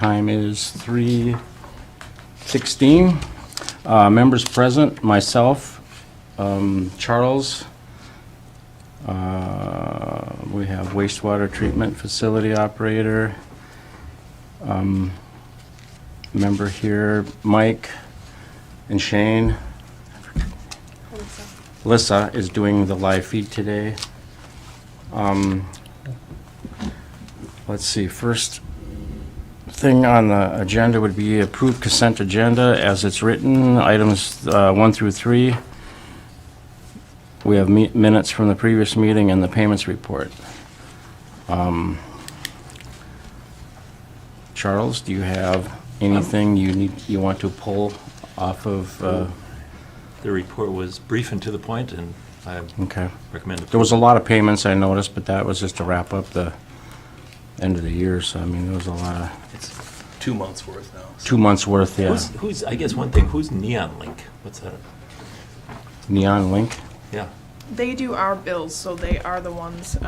Time is 3:16. Members present, myself, Charles. We have wastewater treatment facility operator. Member here, Mike and Shane. Alyssa is doing the live feed today. Let's see, first thing on the agenda would be approved consent agenda as it's written, items 1 through 3. We have minutes from the previous meeting and the payments report. Charles, do you have anything you want to pull off of? The report was brief and to the point, and I recommend it. There was a lot of payments I noticed, but that was just to wrap up the end of the year, so I mean, there was a lot of... It's 2 months worth now. 2 months worth, yeah. Who's, I guess one thing, who's Neon Link? What's that? Neon Link? Yeah. They do our bills, so they are the ones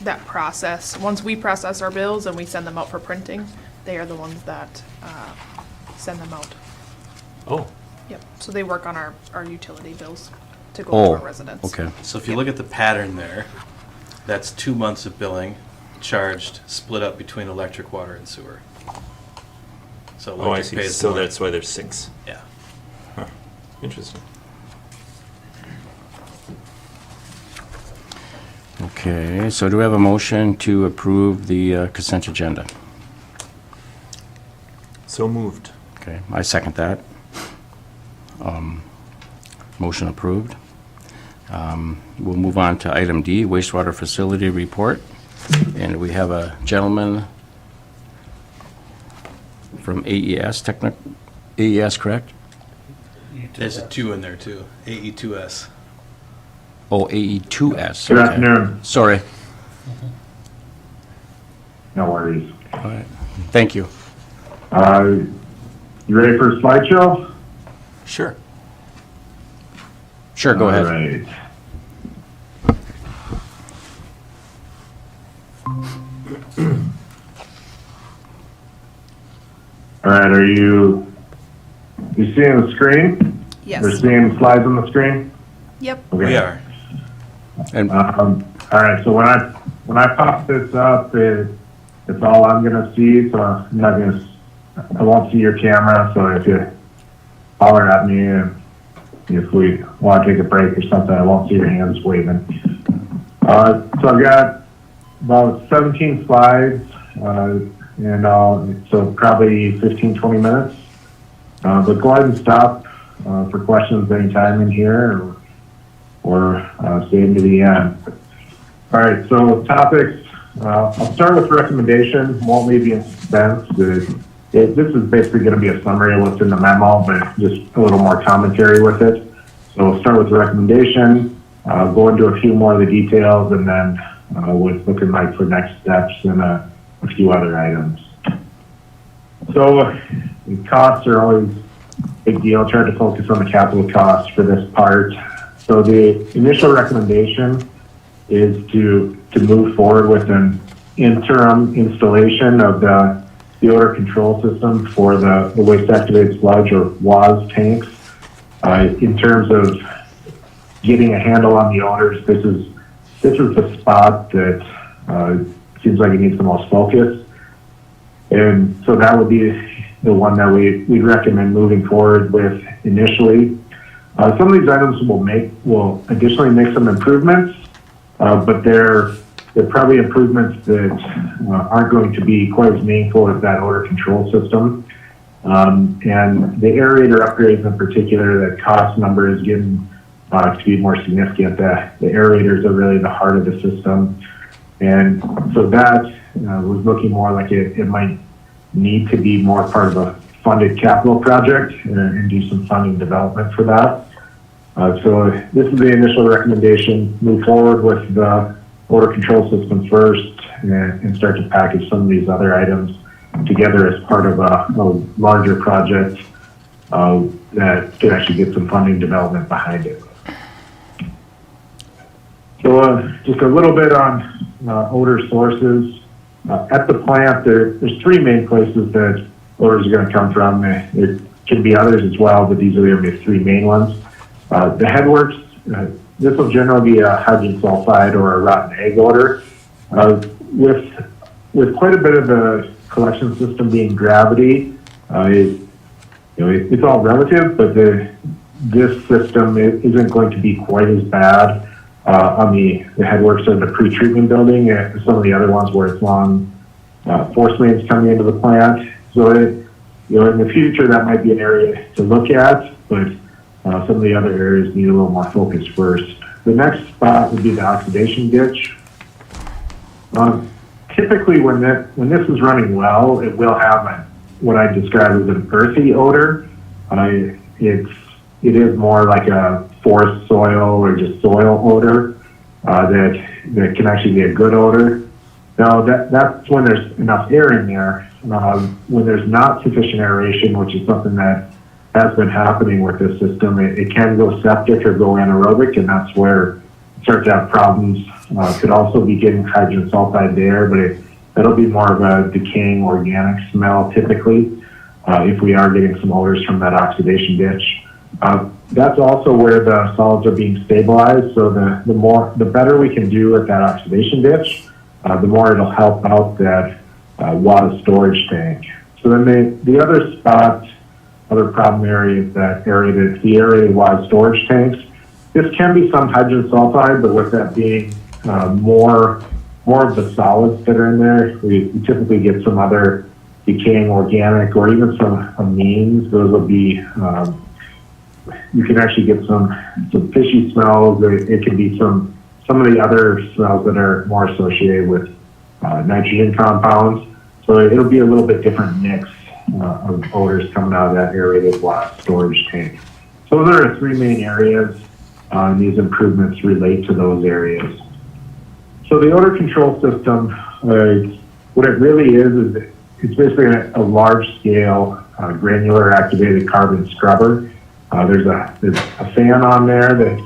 that process. Once we process our bills and we send them out for printing, they are the ones that send them out. Oh, Yep. So they work on our utility bills to go to our residents. Okay. So if you look at the pattern there, that's 2 months of billing charged, split up between electric, water, and sewer. So oh, I electric see. pays So more. that's why there's 6. Yeah. Huh. Interesting. Okay, so do we have a motion to approve the consent agenda? So moved. Okay, I second that. Motion approved. We'll move on to item D, wastewater facility report. And we have a gentleman from AES, AES, correct? There's a 2 in there too, AE2S. Oh, AE2S. Good okay. afternoon. Sorry. No worries. All right. Thank you. You ready for a slideshow? Sure. Sure, go ahead. All right. All right, are you seeing the screen? Yes. You're seeing slides on the screen? Yep. Okay. We are. And All right, so when I pop this up, it's all I'm gonna see, so I'm not gonna, I won't see your camera, so if you holler at me and if we want to take a break or something, I won't see your hands waving. So I've got about 17 slides, and so probably 15, 20 minutes. But go ahead and stop for questions anytime in here, or stay into the end. All right, so topics. I'll start with recommendation. Won't leave you in suspense. This is basically going to be a summary of what's in the memo, but just a little more commentary with it. So we'll start with the recommendation, go into a few more of the details, and then what's looking like for next steps and a few other items. So costs are always a big deal. Try to focus on the capital costs for this part. So the initial recommendation is to move forward with an interim installation of the odor control system for the waste activated sludge, or WAS tanks. In terms of getting a handle on the odors, this is the spot that seems like it needs the most focus. And so that would be the one that we'd recommend moving forward with initially. Some of these items will additionally make some improvements, but they're probably improvements that aren't going to be quite as meaningful as that odor control system. And the aerator upgrades in particular, that cost number is getting to be more significant. The aerators are really the heart of the system. And so that was looking more like it might need to be more part of a funded capital project and do some funding development for that. So this is the initial recommendation. Move forward with the odor control system first and start to package some of these other items together as part of a larger project that could actually get some funding development behind it. So just a little bit on odor sources. At the plant, there's three main places that odors are going to come from. There can be others as well, but these are the three main ones. The headworks, this will generally be a hydrogen sulfide or a rotten egg odor. With quite a bit of the collection system being gravity, it's all relative, but this system isn't going to be quite as bad on the headworks of the pre-treatment building as some of the other ones where it's long force mains coming into the plant. So in the future, that might be an area to look at, but some of the other areas need a little more focus first. The next spot would be the oxidation ditch. Typically, when this is running well, it will have what I describe as an earthy odor. It is more like a forest soil or just soil odor that can actually be a good odor. Now that's when there's enough air in there. When there's not sufficient aeration, which is something that has been happening with this system, it can go septic or go anaerobic, and that's where it starts to have problems. Could also be getting hydrogen sulfide there, but that'll be more of a decaying organic smell typically if we are getting some odors from that oxidation ditch. That's also where the solids are being stabilized. So the better we can do at that oxidation ditch, the more it'll help out that water storage tank. So then the other spot, other problem area is that area, the aerated water storage tanks. This can be some hydrogen sulfide, but with that being more of the solids that are in there, we typically get some other decaying organic or even some amines. Those will be you can actually get some fishy smells. It can be some of the other smells that are more associated with nitrogen compounds. So it'll be a little bit different mix of odors coming out of that aerated water storage tank. So there are three main areas, and these improvements relate to those areas. So the odor control system, what it really is it's basically a large-scale granular activated carbon scrubber. There's a fan on there that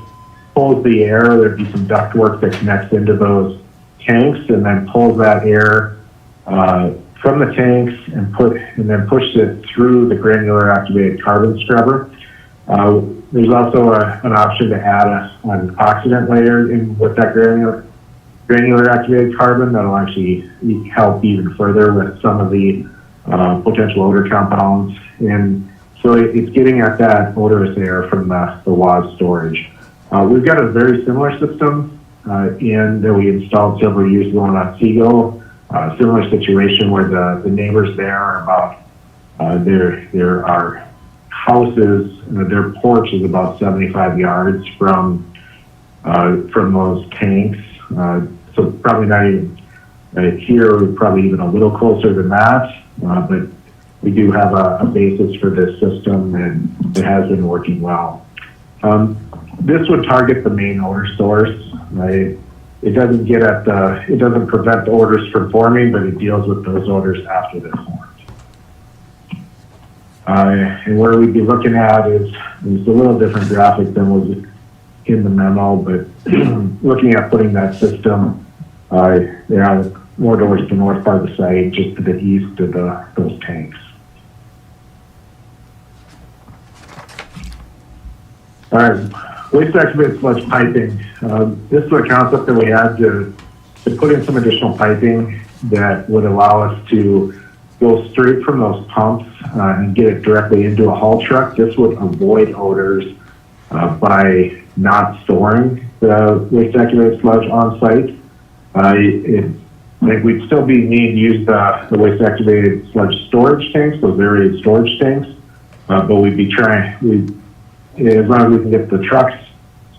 pulls the air. There'd be some ductwork that connects into those tanks and then pulls that air from the tanks and then pushes it through the granular activated carbon scrubber. There's also an option to add an oxidant layer in with that granular activated carbon that'll actually help even further with some of the potential odor compounds. And so it's getting at that odorous air from the WAS storage. We've got a very similar system that we installed several years ago on Seagull. Similar situation where the neighbors there are about, there are houses, their porch is about 75 yards from those tanks. So probably not even here, probably even a little closer than that, but we do have a basis for this system and it has been working well. This would target the main odor source. It doesn't get at it doesn't prevent odors from forming, but it deals with those odors after they're formed. And where we'd be looking at is a little different graphic than was in the memo, but looking at putting that system, more towards the north part of the site, just to the east of those tanks. All right, waste activated sludge piping. This is a concept that we had to put in some additional piping that would allow us to go straight from those pumps and get it directly into a haul truck. This would avoid odors by not storing the waste activated sludge on site. We'd still be needing to use the waste activated sludge storage tanks, those aerated storage tanks, but we'd be trying, as long as we can get the trucks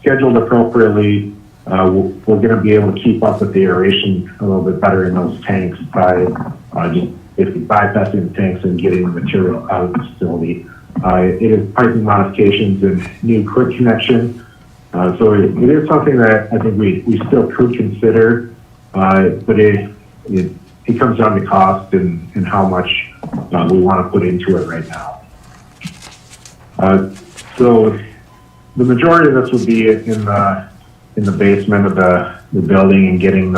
scheduled appropriately, we're going to be able to keep up with the aeration a little bit better in those tanks by just basically bypassing the tanks and getting the material out of the facility. It is piping modifications and new quick connection. So it is something that I think we still could consider, but it comes down to cost and how much we want to put into it right now. So the majority of this would be in the basement of the building and getting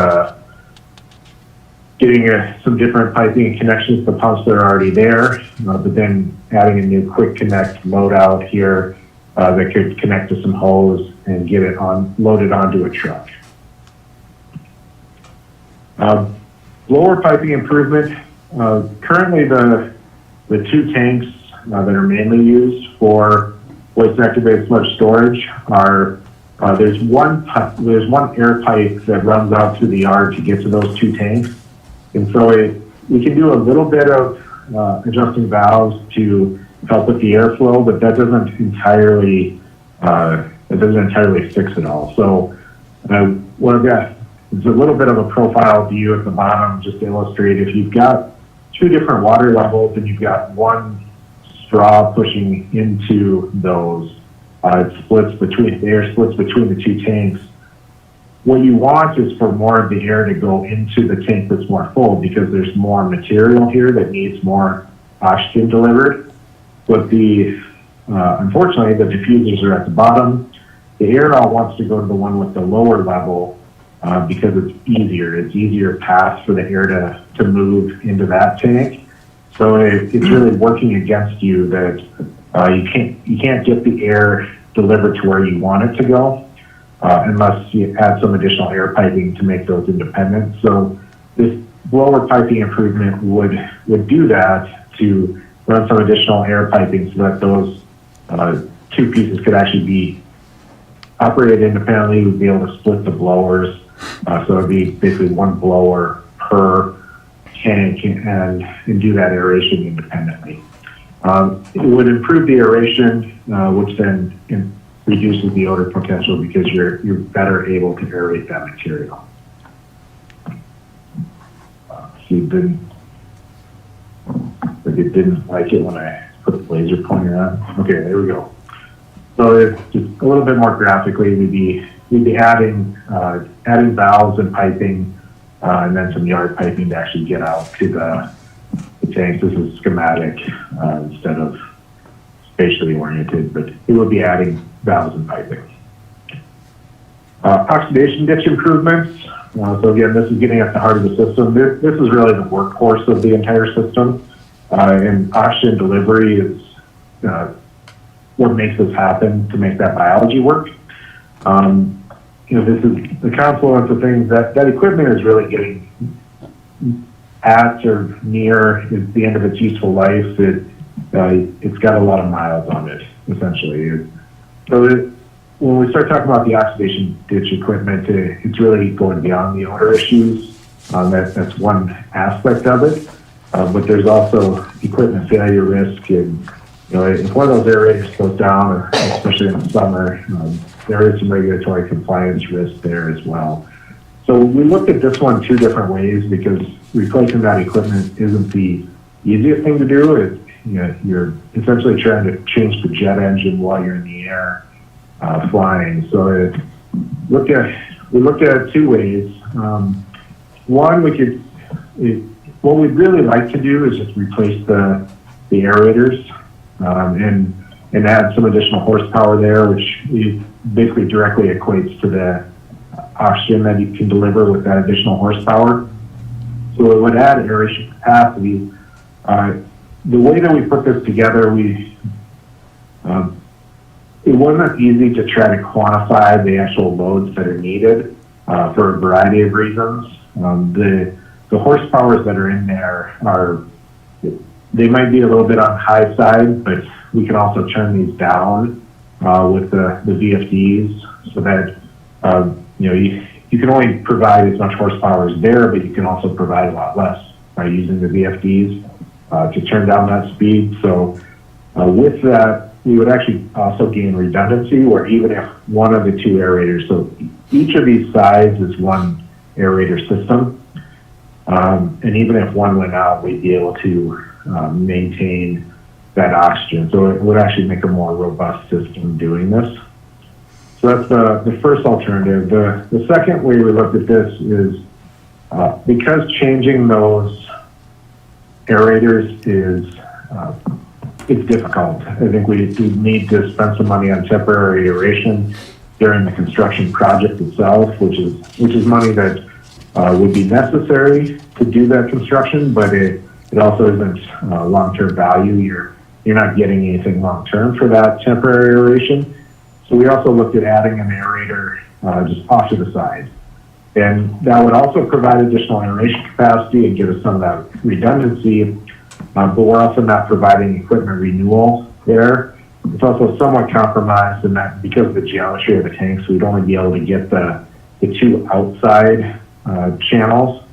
getting some different piping and connections to pumps that are already there, but then adding a new quick connect load out here that could connect to some hose and get it loaded onto a truck. Blower piping improvement. Currently the two tanks that are mainly used for waste activated sludge storage are there's one air pipe that runs out through the yard to get to those two tanks, and so we can do a little bit of adjusting valves to help with the airflow, but that doesn't entirely fix it all. So what I've got is a little bit of a profile view at the bottom just to illustrate if you've got two different water levels and you've got one straw pushing into those. The air splits between the two tanks. What you want is for more of the air to go into the tank that's more full because there's more material here that needs more oxygen delivered. But unfortunately, the diffusers are at the bottom. The air all wants to go to the one with the lower level because it's easier. It's easier path for the air to move into that tank. So it's really working against you that you can't get the air delivered to where you want it to go unless you add some additional air piping to make those independent. So this blower piping improvement would do that to run some additional air piping so that those two pieces could actually be operated independently. We'd be able to split the blowers. So it'd be basically one blower per tank and do that aeration independently. It would improve the aeration, which then reduces the odor potential because you're better able to aerate that material. It didn't like it when I put the laser pointer on. Okay, there we go. So it's just a little bit more graphically, we'd be adding valves and piping, and then some yard piping to actually get out to the tanks. This is schematic instead of spatially oriented, but it would be adding valves and piping. Oxidation ditch improvements. So again, this is getting at the heart of the system. This is really the workhorse of the entire system. And oxygen delivery is what makes this happen to make that biology work. This is the confluence of things that equipment is really getting at or near the end of its useful life. It's got a lot of miles on it, essentially. So when we start talking about the oxidation ditch equipment, it's really going beyond the odor issues. That's one aspect of it. But there's also equipment failure risk. And if one of those aerators goes down, especially in the summer, there is some regulatory compliance risk there as well. So we looked at this one two different ways because replacing that equipment isn't the easiest thing to do. You're essentially trying to change the jet engine while you're in the air flying. So we looked at it two ways. One, what we'd really like to do is just replace the aerators and add some additional horsepower there, which basically directly equates to the oxygen that you can deliver with that additional horsepower. So it would add aeration capacity. The way that we put this together, it wasn't easy to try to quantify the actual loads that are needed for a variety of reasons. The horsepowers that are in there they might be a little bit on the high side, but we can also turn these down with the VFDs so that you can only provide as much horsepower as there, but you can also provide a lot less by using the VFDs to turn down that speed. So with that, we would actually also gain redundancy, where even if one of the two aerators, so each of these sides is one aerator system, and even if one went out, we'd be able to maintain that oxygen. So it would actually make a more robust system doing this. So that's the first alternative. The second way we looked at this is because changing those aerators it's difficult. I think we need to spend some money on temporary aeration during the construction project itself, which is money that would be necessary to do that construction, but it also isn't long-term value. You're not getting anything long-term for that temporary aeration. So we also looked at adding an aerator just off to the side. And that would also provide additional aeration capacity and give us some of that redundancy, but we're also not providing equipment renewal there. It's also somewhat compromised in that because of the geometry of the tanks, we'd only be able to get the two outside channels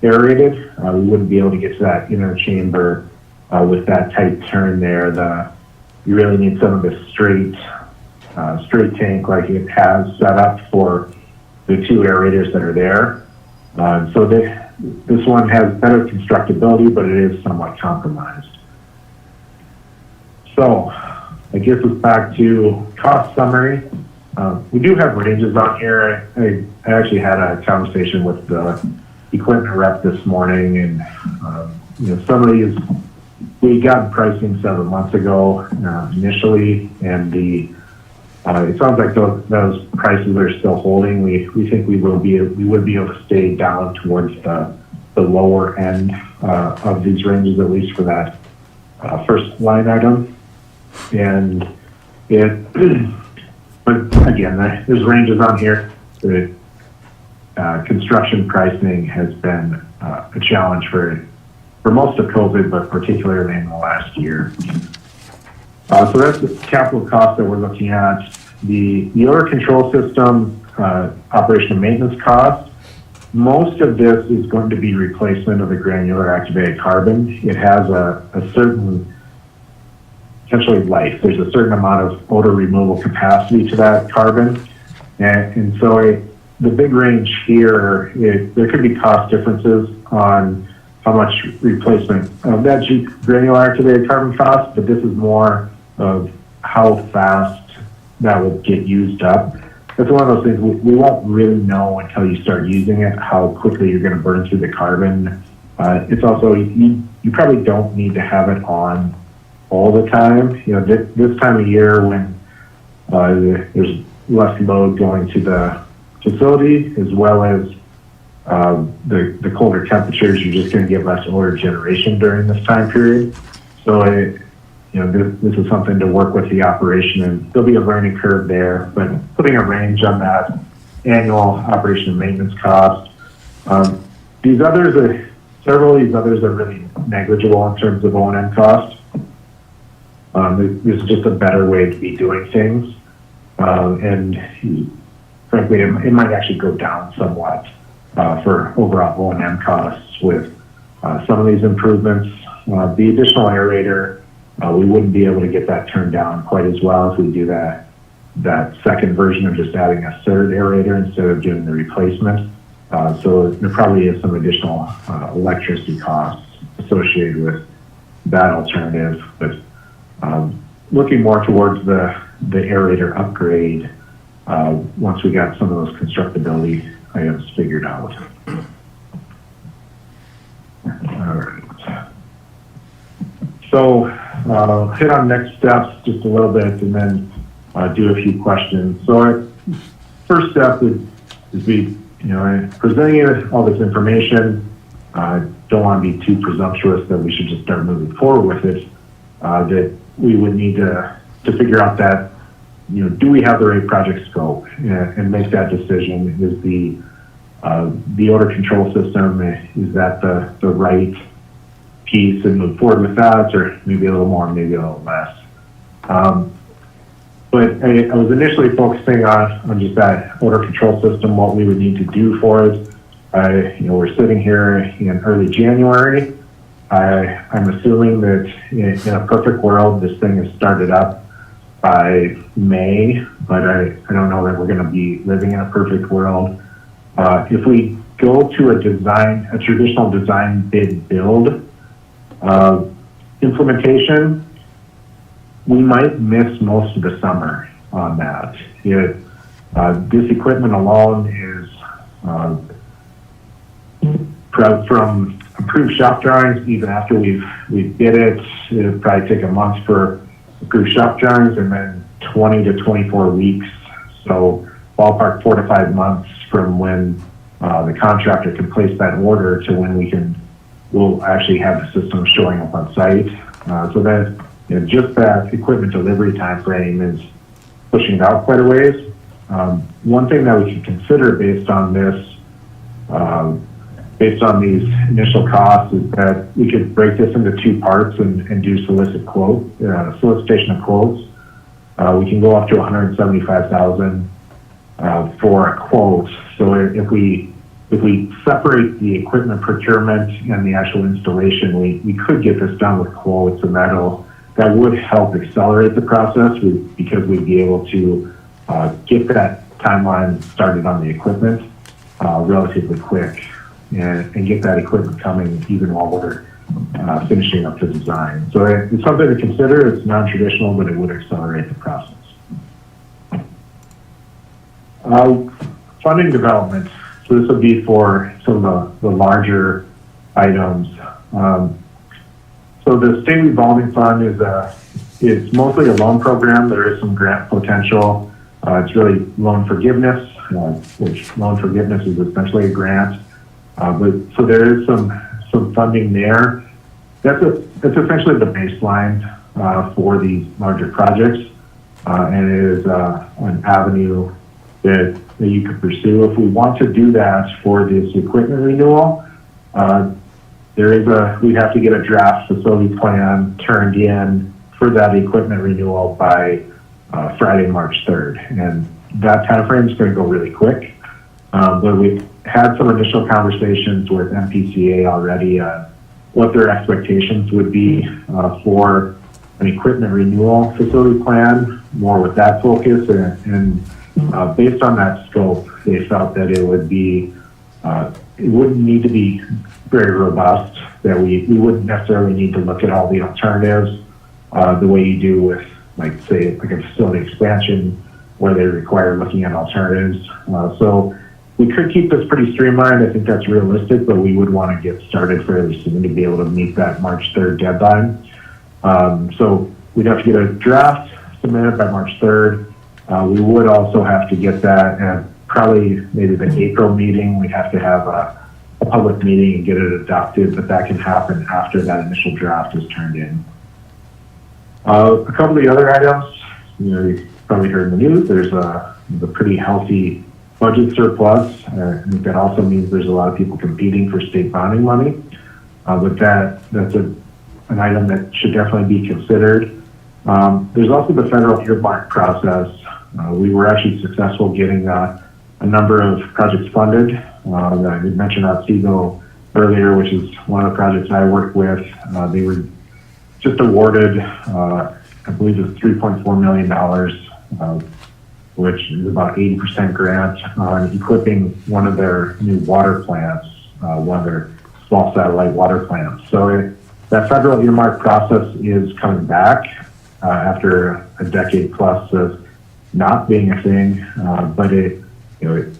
aerated. We wouldn't be able to get to that inner chamber with that tight turn there. You really need some of the straight tank like it has set up for the two aerators that are there. So this one has better constructability, but it is somewhat compromised. So I guess it's back to cost summary. We do have ranges on here. I actually had a conversation with the equipment rep this morning, and some of these we got pricing 7 months ago initially, and it sounds like those prices are still holding. We think we would be able to stay down towards the lower end of these ranges, at least for that first line item. And but again, there's ranges on here. The construction pricing has been a challenge for most of COVID, but particularly in the last year. So that's the capital cost that we're looking at. The odor control system operation and maintenance cost. Most of this is going to be replacement of the granular activated carbon. It has a certain essentially life. There's a certain amount of odor removal capacity to that carbon. And so the big range here, there could be cost differences on how much replacement of that granular activated carbon costs, but this is more of how fast that will get used up. It's one of those things we won't really know until you start using it, how quickly you're going to burn through the carbon. It's also, you probably don't need to have it on all the time. This time of year when there's less load going to the facility, as well as the colder temperatures, you're just going to get less odor generation during this time period. So this is something to work with the operation, and there'll be a learning curve there, but putting a range on that annual operation and maintenance cost. Several of these others are really negligible in terms of O&M cost. This is just a better way to be doing things. And frankly, it might actually go down somewhat for overall O&M costs with some of these improvements. The additional aerator, we wouldn't be able to get that turned down quite as well if we do that second version of just adding a third aerator instead of doing the replacement. So there probably is some additional electricity costs associated with that alternative. But looking more towards the aerator upgrade once we got some of those constructability items figured out. All right. So hit on next steps just a little bit and then do a few questions. So our first step is be, presenting you all this information. Don't want to be too presumptuous that we should just start moving forward with it. That we would need to figure out that, do we have the right project scope and make that decision? Is the odor control system, is that the right piece, and move forward with that, or maybe a little more, maybe a little less. But I was initially focusing on just that odor control system, what we would need to do for it. We're sitting here in early January. I'm assuming that in a perfect world, this thing is started up by May, but I don't know that we're going to be living in a perfect world. If we go to a traditional design bid build implementation, we might miss most of the summer on that. This equipment alone is from approved shop drawings, even after we've bid it, it'll probably take a month for approved shop drawings, and then 20 to 24 weeks. So ballpark 4 to 5 months from when the contractor can place that order to when we'll actually have the system showing up on site. So that, just that equipment delivery time frame is pushing it out quite a ways. One thing that we can consider based on these initial costs is that we could break this into two parts and do solicitation of quotes. We can go up to $175,000 for a quote. So if we separate the equipment procurement and the actual installation, we could get this done with quotes, and that would help accelerate the process because we'd be able to get that timeline started on the equipment relatively quick and get that equipment coming even while we're finishing up the design. So it's something to consider. It's non-traditional, but it would accelerate the process. Funding development. So this would be for some of the larger items. So the state revolving fund is mostly a loan program. There is some grant potential. It's really loan forgiveness, which loan forgiveness is essentially a grant. So there is some funding there. That's essentially the baseline for these larger projects, and it is an avenue that you could pursue. If we want to do that for this equipment renewal, we have to get a draft facility plan turned in for that equipment renewal by Friday, March 3rd, and that time frame is going to go really quick. But we've had some initial conversations with MPCA already on what their expectations would be for an equipment renewal facility plan, more with that focus, and based on that scope, they felt that it wouldn't need to be very robust, that we wouldn't necessarily need to look at all the alternatives the way you do with, like a facility expansion where they require looking at alternatives. So we could keep this pretty streamlined. I think that's realistic, but we would want to get started fairly soon to be able to meet that March 3rd deadline. So we'd have to get a draft submitted by March 3rd. We would also have to get that at probably maybe the April meeting. We'd have to have a public meeting and get it adopted, but that can happen after that initial draft is turned in. A couple of the other items, you've probably heard in the news, there's a pretty healthy budget surplus. I think that also means there's a lot of people competing for state bonding money, but that's an item that should definitely be considered. There's also the federal earmark process. We were actually successful getting a number of projects funded. I did mention Otsego earlier, which is one of the projects I worked with. They were just awarded, I believe it was $3.4 million, which is about 80% grant on equipping one of their new water plants, one of their small satellite water plants. So that federal earmark process is coming back after a decade plus of not being a thing, but it's a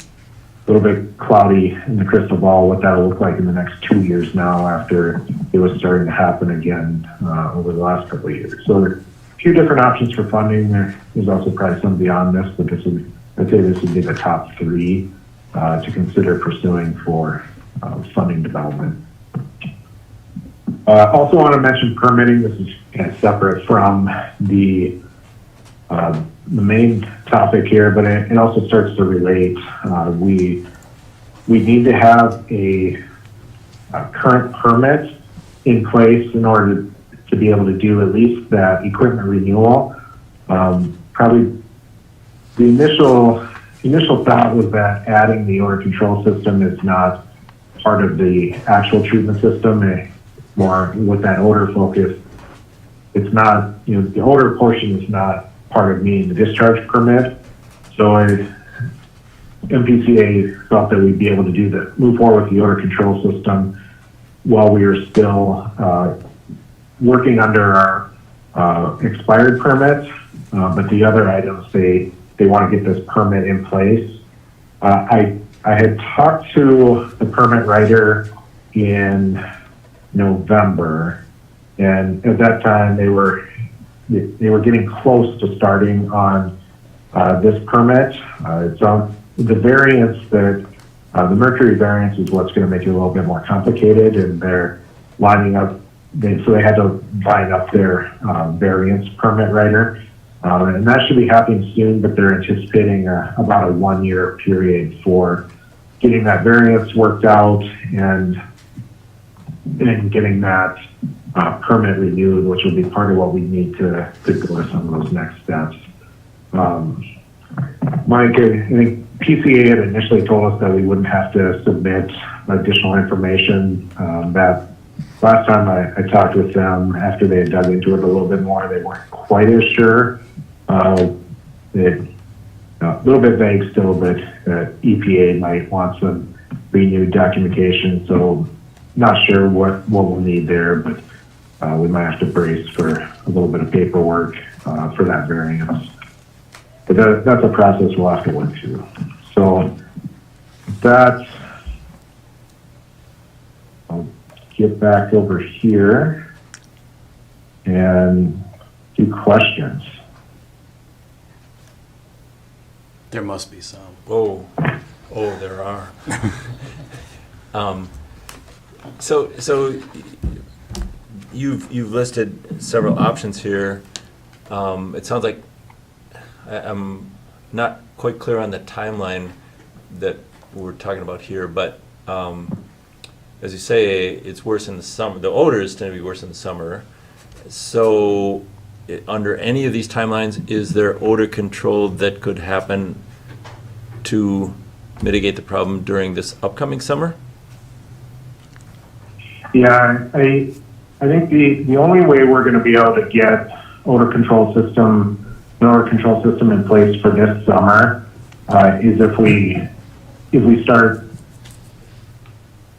little bit cloudy in the crystal ball what that'll look like in the next 2 years now after it was starting to happen again over the last couple of years. So there are a few different options for funding. There's also probably some beyond this, but I'd say this would be the top three to consider pursuing for funding development. Also want to mention permitting. This is kind of separate from the main topic here, but it also starts to relate. We need to have a current permit in place in order to be able to do at least that equipment renewal. Probably the initial thought was that adding the odor control system is not part of the actual treatment system. More with that odor focus, it's not, the odor portion is not part of meeting the discharge permit. So MPCA thought that we'd be able to move forward with the odor control system while we are still working under our expired permit. But the other items, they want to get this permit in place. I had talked to the permit writer in November, and at that time they were getting close to starting on this permit. So the variance that The mercury variance is what's going to make it a little bit more complicated, and they're lining up. So they had to line up their variance permit writer, and that should be happening soon. But they're anticipating about a 1-year period for getting that variance worked out and getting that permit renewed, which will be part of what we need to go to some of those next steps. Mike, I think PCA had initially told us that we wouldn't have to submit additional information. That last time I talked with them, after they had dug into it a little bit more, they weren't quite as sure. A little bit vague still, but EPA might want some renewed documentation. So not sure what we'll need there, but we might have to brace for a little bit of paperwork for that variance. But that's a process we'll have to work through. So that's, I'll get back over here and do questions. There must be some. Oh, there are. So you've listed several options here. It sounds like I'm not quite clear on the timeline that we're talking about here, but as you say, it's worse in the summer. The odors tend to be worse in the summer. So under any of these timelines, is there odor control that could happen to mitigate the problem during this upcoming summer? Yeah, I think the only way we're going to be able to get an odor control system in place for this summer is if we start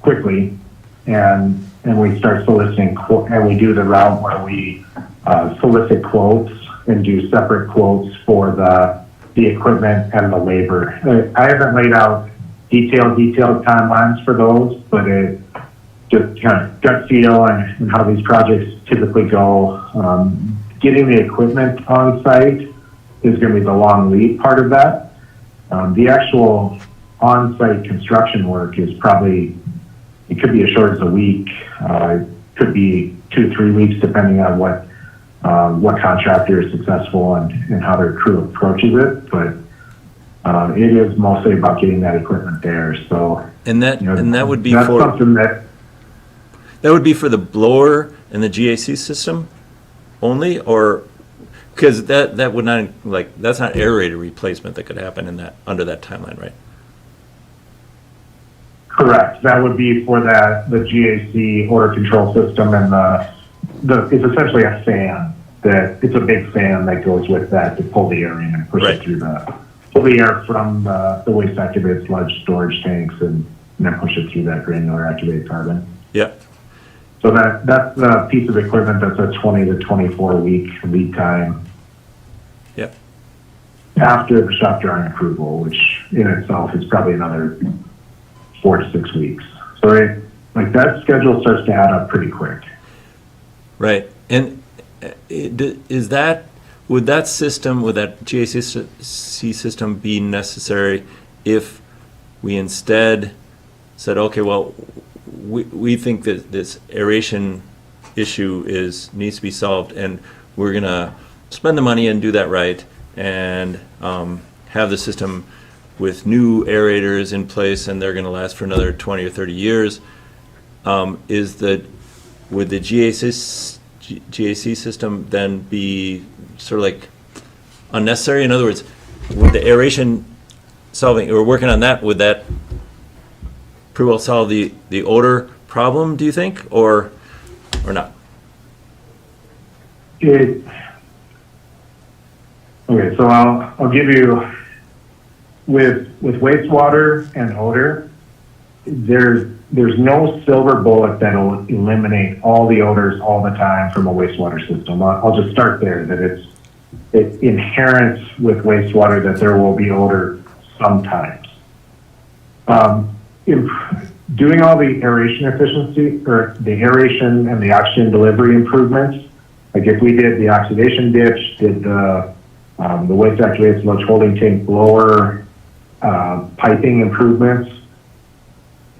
quickly and we start soliciting and we do the route where we solicit quotes and do separate quotes for the equipment and the labor. I haven't laid out detailed timelines for those, but it just kind of gut feel and how these projects typically go. Getting the equipment on site is going to be the long lead part of that. The actual on-site construction work is probably, it could be as short as a week. It could be 2-3 weeks, depending on what contractor is successful and how their crew approaches it. But it is mostly about getting that equipment there. So, And that would be that's for something that the blower and the GAC system only, or because that would not, like, that's not aerator replacement that could happen in that under that timeline, right? Correct. That would be for the GAC odor control system, and it's essentially a fan it's a big fan that goes with that to pull the air in and push it through pull the air from the waste activated sludge storage tanks and then push it through that granular activated carbon. Yep. So that's the piece of equipment that's a 20 to 24 week lead time. Yep. After the shop drawing approval, which in itself is probably another 4 to 6 weeks. So that schedule starts to add up pretty quick. Right. And would that GAC system be necessary if we instead said, okay, well, we think that this aeration issue needs to be solved, and we're going to spend the money and do that right, and have the system with new aerators in place, and they're going to last for another 20 or 30 years. Would the GAC system then be sort of like unnecessary? In other words, would the aeration solving, or working on that, would that pretty well solve the odor problem, do you think, or not? Okay, so I'll give you, with wastewater and odor, there's no silver bullet that'll eliminate all the odors all the time from a wastewater system. I'll just start there, that it's inherent with wastewater that there will be odor sometimes. Doing all the aeration efficiency, or the aeration and the oxygen delivery improvements, like if we did the oxidation ditch, did the waste activated sludge holding tank blower piping improvements,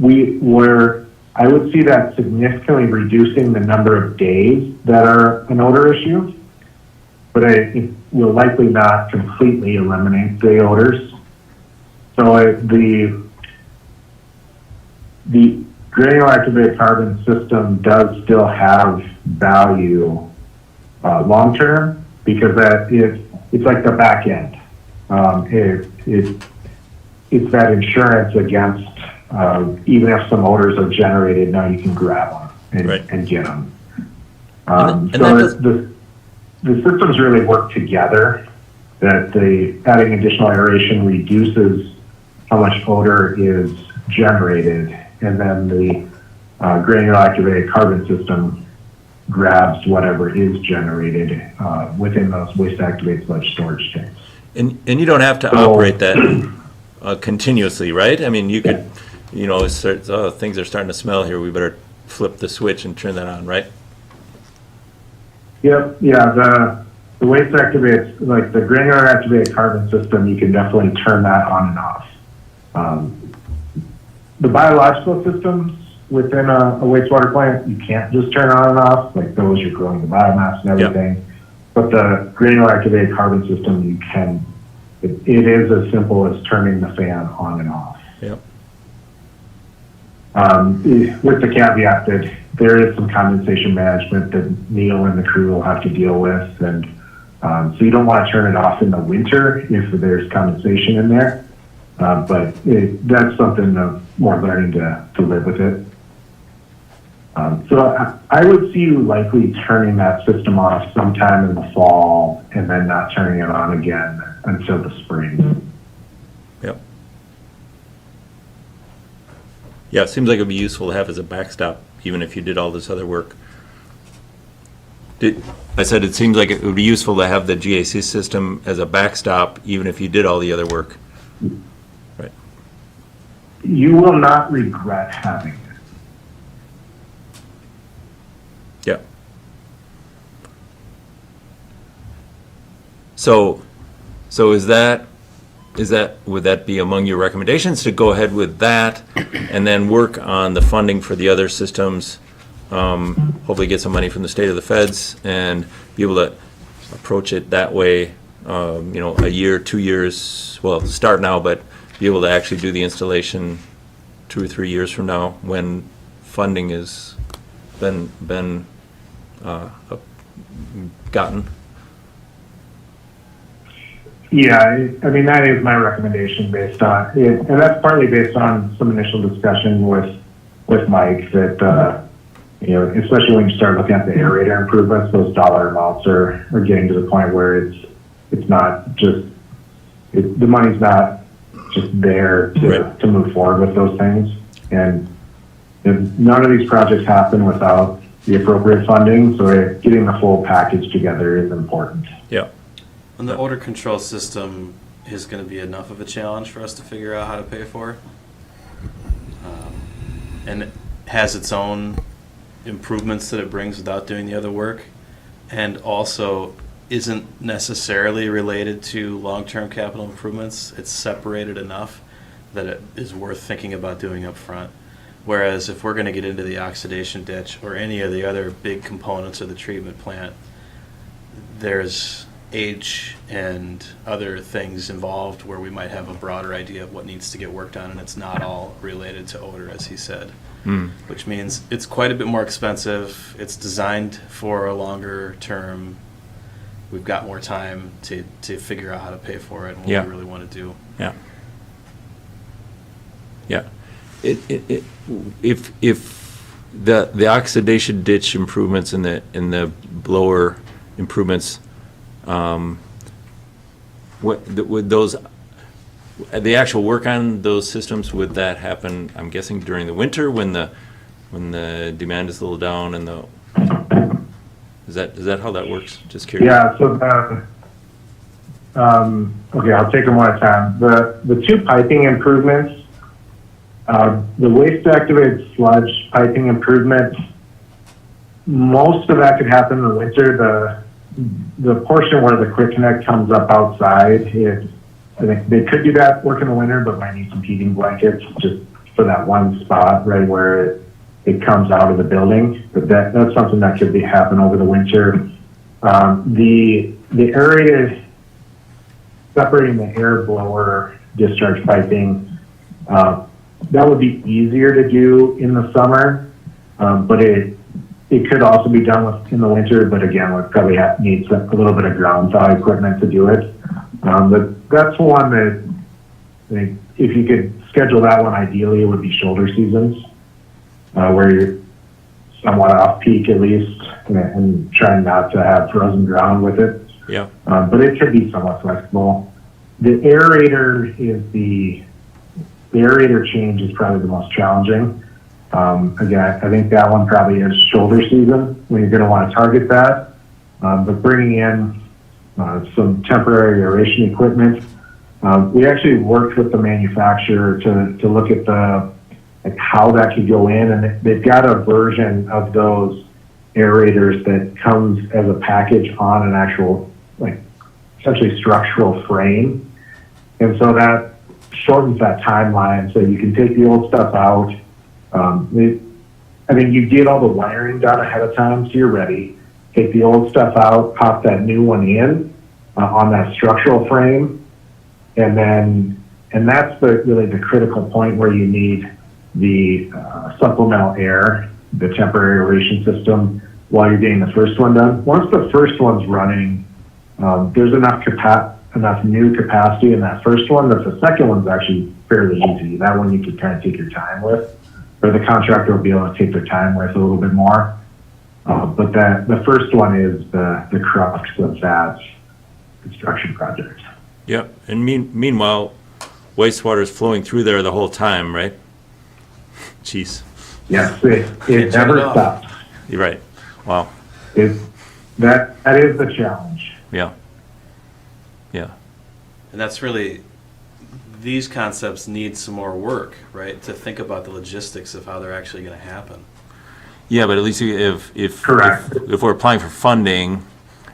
I would see that significantly reducing the number of days that are an odor issue, but it will likely not completely eliminate the odors. So the granular activated carbon system does still have value long-term, because it's like the back end. It's that insurance against, even if some odors are generated, now you can grab them and get them. The systems really work together, that adding additional aeration reduces how much odor is generated, and then the granular activated carbon system grabs whatever is generated within those waste activated sludge storage tanks. And you don't have to operate that continuously, right? I mean, you could, things are starting to smell here, we better flip the switch and turn that on, right? Yep, yeah, the waste activated, like the granular activated carbon system, you can definitely turn that on and off. The biological systems within a wastewater plant, you can't just turn on and off, like those you're growing the biomass and everything. Yep. But the granular activated carbon system, you can, it is as simple as turning the fan on and off. Yep. With the caveat that there is some condensation management that Neil and the crew will have to deal with, and so you don't want to turn it off in the winter if there's condensation in there, but that's something of more learning to live with it. So I would see you likely turning that system off sometime in the fall and then not turning it on again until the spring. Yep. Yeah, it seems like it would be useful to have as a backstop, even if you did all this other work. I said it seems like it would be useful to have the GAC system as a backstop, even if you did all the other work. Right. You will not regret having it. Yeah. So would that be among your recommendations to go ahead with that and then work on the funding for the other systems, hopefully get some money from the state or the feds and be able to approach it that way, a year, 2 years, well, start now, but be able to actually do the installation 2 or 3 years from now when funding has been gotten? Yeah, I mean, that is my recommendation based on it, and that's partly based on some initial discussion with Mike that, especially when you start looking at the aerator improvements, those dollar amounts are getting to the point where it's not just, the money's not just there to move forward with those things. And none of these projects happen without the appropriate funding, so getting the full package together is important. Yeah. And the odor control system is going to be enough of a challenge for us to figure out how to pay for. And it has its own improvements that it brings without doing the other work, and also isn't necessarily related to long-term capital improvements. It's separated enough that it is worth thinking about doing up front. Whereas if we're going to get into the oxidation ditch or any of the other big components of the treatment plant, there's age and other things involved where we might have a broader idea of what needs to get worked on, and it's not all related to odor, as he said. Which means it's quite a bit more expensive. It's designed for a longer term. We've got more time to figure out how to pay for it and what we really want to do. Yeah. Yeah. If the oxidation ditch improvements and the blower improvements, would those, the actual work on those systems, would that happen, I'm guessing, during the winter when the demand is a little down and is that how that works? Just curious. Yeah, so okay, I'll take them one at a time. The two piping improvements, the waste activated sludge piping improvement, most of that could happen in the winter. The portion where the quick connect comes up outside, I think they could do that work in the winter, but might need some heating blankets just for that one spot right where it comes out of the building. But that's something that could happen over the winter. The aerated, separating the air blower discharge piping, that would be easier to do in the summer, but it could also be done in the winter, but again, would probably need a little bit of ground thaw equipment to do it. But that's one that, I think, if you could schedule that one, ideally it would be shoulder seasons, where you're somewhat off peak at least, and trying not to have frozen ground with it. Yeah. But it could be somewhat flexible. The aerator the aerator change is probably the most challenging. Again, I think that one probably is shoulder season when you're going to want to target that. But bringing in some temporary aeration equipment, we actually worked with the manufacturer to look at how that could go in, and they've got a version of those aerators that comes as a package on an actual, essentially structural frame. And so that shortens that timeline, so you can take the old stuff out. I mean, you get all the wiring done ahead of time, so you're ready. Take the old stuff out, pop that new one in on that structural frame, and that's really the critical point where you need the supplemental air, the temporary aeration system, while you're getting the first one done. Once the first one's running, there's enough new capacity in that first one that the second one's actually fairly easy. That one you could kind of take your time with, or the contractor will be able to take their time with a little bit more. But the first one is the crux of that construction project. Yep. And meanwhile, wastewater is flowing through there the whole time, right? Jeez. Yes, it never stops. You're right. Wow. That is the challenge. Yeah. Yeah. And that's really, these concepts need some more work, right? To think about the logistics of how they're actually going to happen. Yeah, but at least if Correct. if we're applying for funding,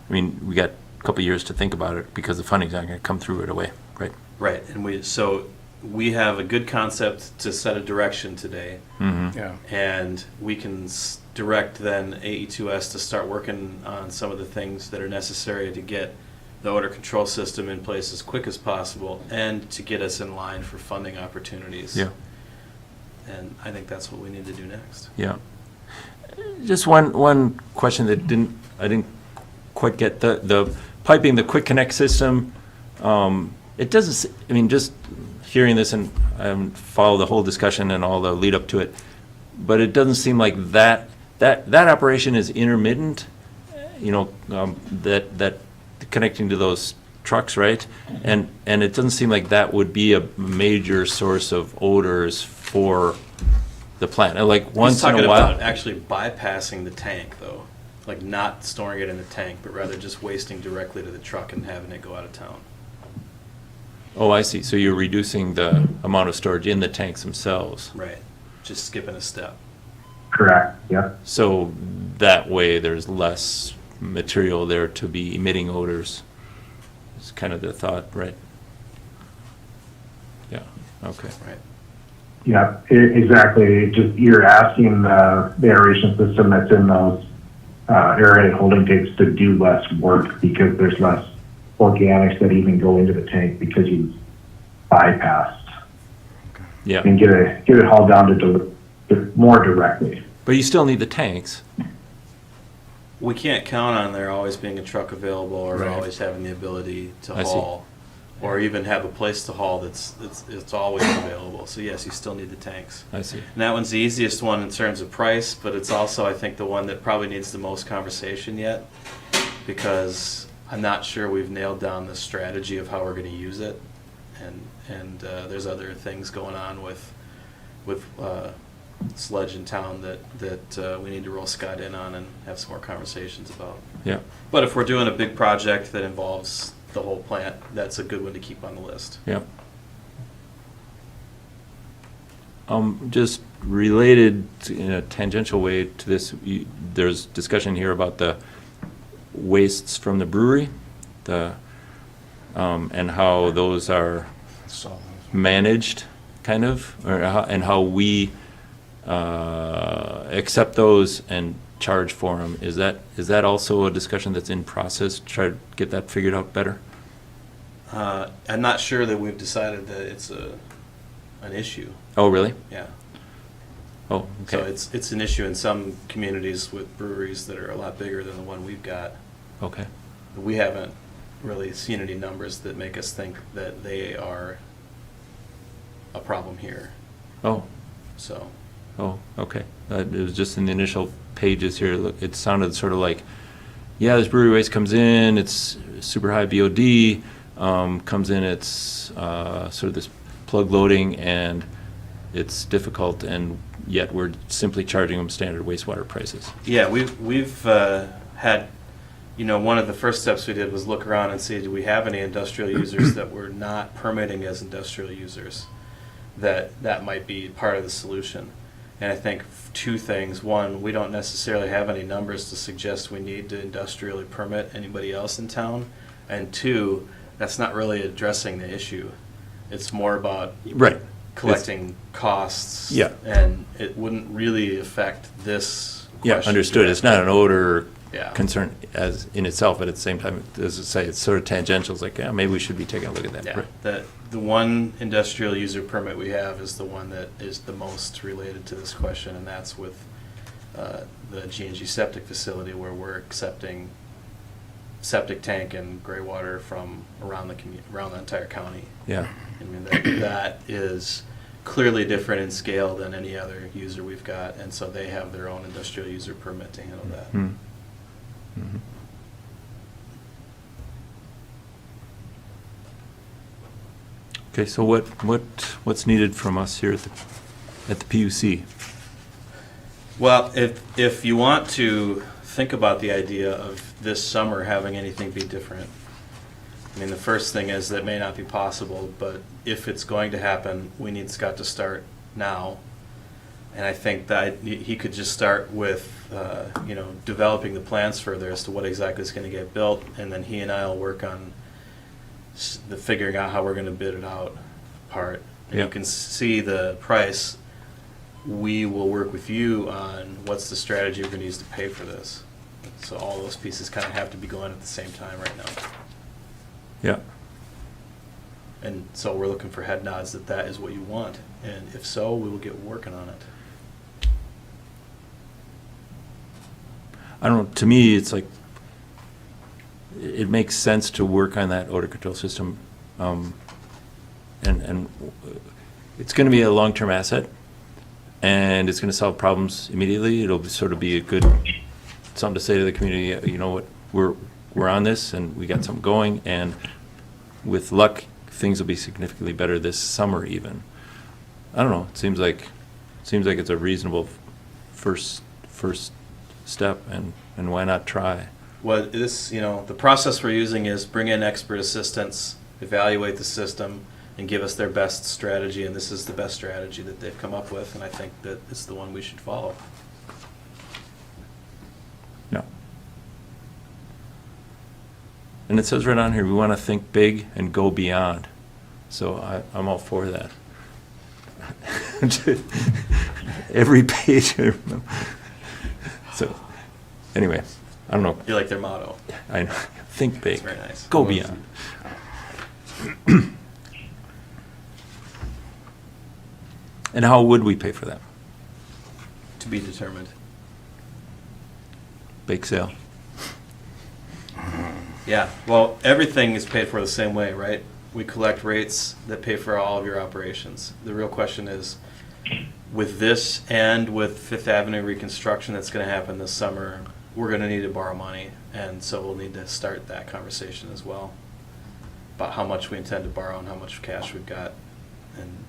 I mean, we got a couple of years to think about it because the funding's not going to come through right away, right? Right. And we have a good concept to set a direction today, Yeah. and we can direct then AE2S to start working on some of the things that are necessary to get the odor control system in place as quick as possible and to get us in line for funding opportunities. Yeah. And I think that's what we need to do next. Yeah. Just one question that I didn't quite get. The piping, the quick connect system, it doesn't, I mean, just hearing this, and I haven't followed the whole discussion and all the lead up to it, but it doesn't seem like that operation is intermittent, that connecting to those trucks, right? And it doesn't seem like that would be a major source of odors for the plant. And like once in a while. He's talking about actually bypassing the tank, though, like not storing it in the tank, but rather just wasting directly to the truck and having it go out of town. Oh, I see. So you're reducing the amount of storage in the tanks themselves. Right. Just skipping a step. Correct. Yep. So that way there's less material there to be emitting odors. It's kind of the thought, right? Yeah, okay. Right. Yeah, exactly. Just you're asking the aeration system that's in those aerated holding tanks to do less work because there's less organics that even go into the tank because you bypassed Yeah, and get it hauled down to more directly. but you still need the tanks. We can't count on there always being a truck available or Right. always having the ability to I see. haul, or even have a place to haul that's always available. So yes, you still need the tanks. I see. And that one's the easiest one in terms of price, but it's also, I think, the one that probably needs the most conversation yet, because I'm not sure we've nailed down the strategy of how we're going to use it, and there's other things going on with sludge in town that we need to roll Scott in on and have some more conversations about. Yeah, But if we're doing a big project that involves the whole plant, that's a good one to keep on the list. yeah. Just related in a tangential way to this, there's discussion here about the wastes from the brewery, and how those are managed, kind of, and how we accept those and charge for them. Is that also a discussion that's in process? Try to get that figured out better? I'm not sure that we've decided that it's an issue. Oh, really? Yeah. Oh, So okay. it's an issue in some communities with breweries that are a lot bigger than the one we've got. Okay. We haven't really seen any numbers that make us think that they are a problem here. Oh, So, okay. It was just in the initial pages here, it sounded sort of like, yeah, this brewery waste comes in, it's super high BOD, comes in, it's sort of this plug loading, and it's difficult, and yet we're simply charging them standard wastewater prices. yeah, we've had, one of the first steps we did was look around and see, do we have any industrial users that we're not permitting as industrial users? That might be part of the solution. And I think two things. One, we don't necessarily have any numbers to suggest we need to industrially permit anybody else in town. And two, that's not really addressing the issue. It's more about Right. collecting costs. Yeah. And it wouldn't really affect this Yeah, question. understood. It's not an odor Yeah. concern as in itself, but at the same time, as I say, it's sort of tangential. It's like, yeah, maybe we should be taking a look at that. Yeah, the one industrial user permit we have is the one that is the most related to this question, and that's with the G&G septic facility, where we're accepting septic tank and gray water from around the entire county. Yeah. I mean, that is clearly different in scale than any other user we've got, and so they have their own industrial user permit to handle that. Hmm. Mhm. Okay, so what's needed from us here at the PUC? Well, if you want to think about the idea of this summer having anything be different, I mean, the first thing is that may not be possible, but if it's going to happen, we need Scott to start now. And I think that he could just start with, developing the plans further as to what exactly is going to get built, and then he and I will work on the figuring out how we're going to bid it out part. And Yeah. you can see the price. We will work with you on what's the strategy we're going to use to pay for this. So all those pieces kind of have to be going at the same time right now. Yeah. And so we're looking for head nods that that is what you want. And if so, we will get working on it. I don't know, to me, it's like, it makes sense to work on that odor control system. And it's going to be a long-term asset, and it's going to solve problems immediately. It'll sort of be a good, something to say to the community, you know what, we're on this, and we got something going, and with luck, things will be significantly better this summer even. I don't know, it seems like it's a reasonable first step, and why not try? Well, the process we're using is bring in expert assistants, evaluate the system, and give us their best strategy, and this is the best strategy that they've come up with, and I think that it's the one we should follow. No. And it says right on here, we want to think big and go beyond. So I'm all for that. Every page. So, anyway, I don't know. You like their motto. I know. Think big. It's very nice. Go beyond. And how would we pay for that? To be determined. Bake sale? Yeah, well, everything is paid for the same way, right? We collect rates that pay for all of your operations. The real question is, with this and with Fifth Avenue reconstruction that's going to happen this summer, we're going to need to borrow money, and so we'll need to start that conversation as well about how much we intend to borrow and how much cash we've got. And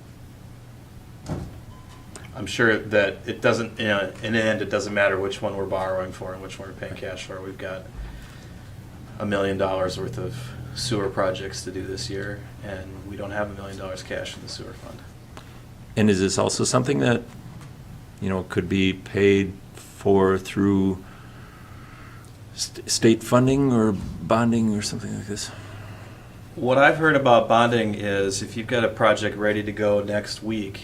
I'm sure that it doesn't, in the end, it doesn't matter which one we're borrowing for and which one we're paying cash for. We've got $1 million worth of sewer projects to do this year, and we don't have $1 million cash in the sewer fund. And is this also something that, could be paid for through state funding or bonding or something like this? What I've heard about bonding is if you've got a project ready to go next week,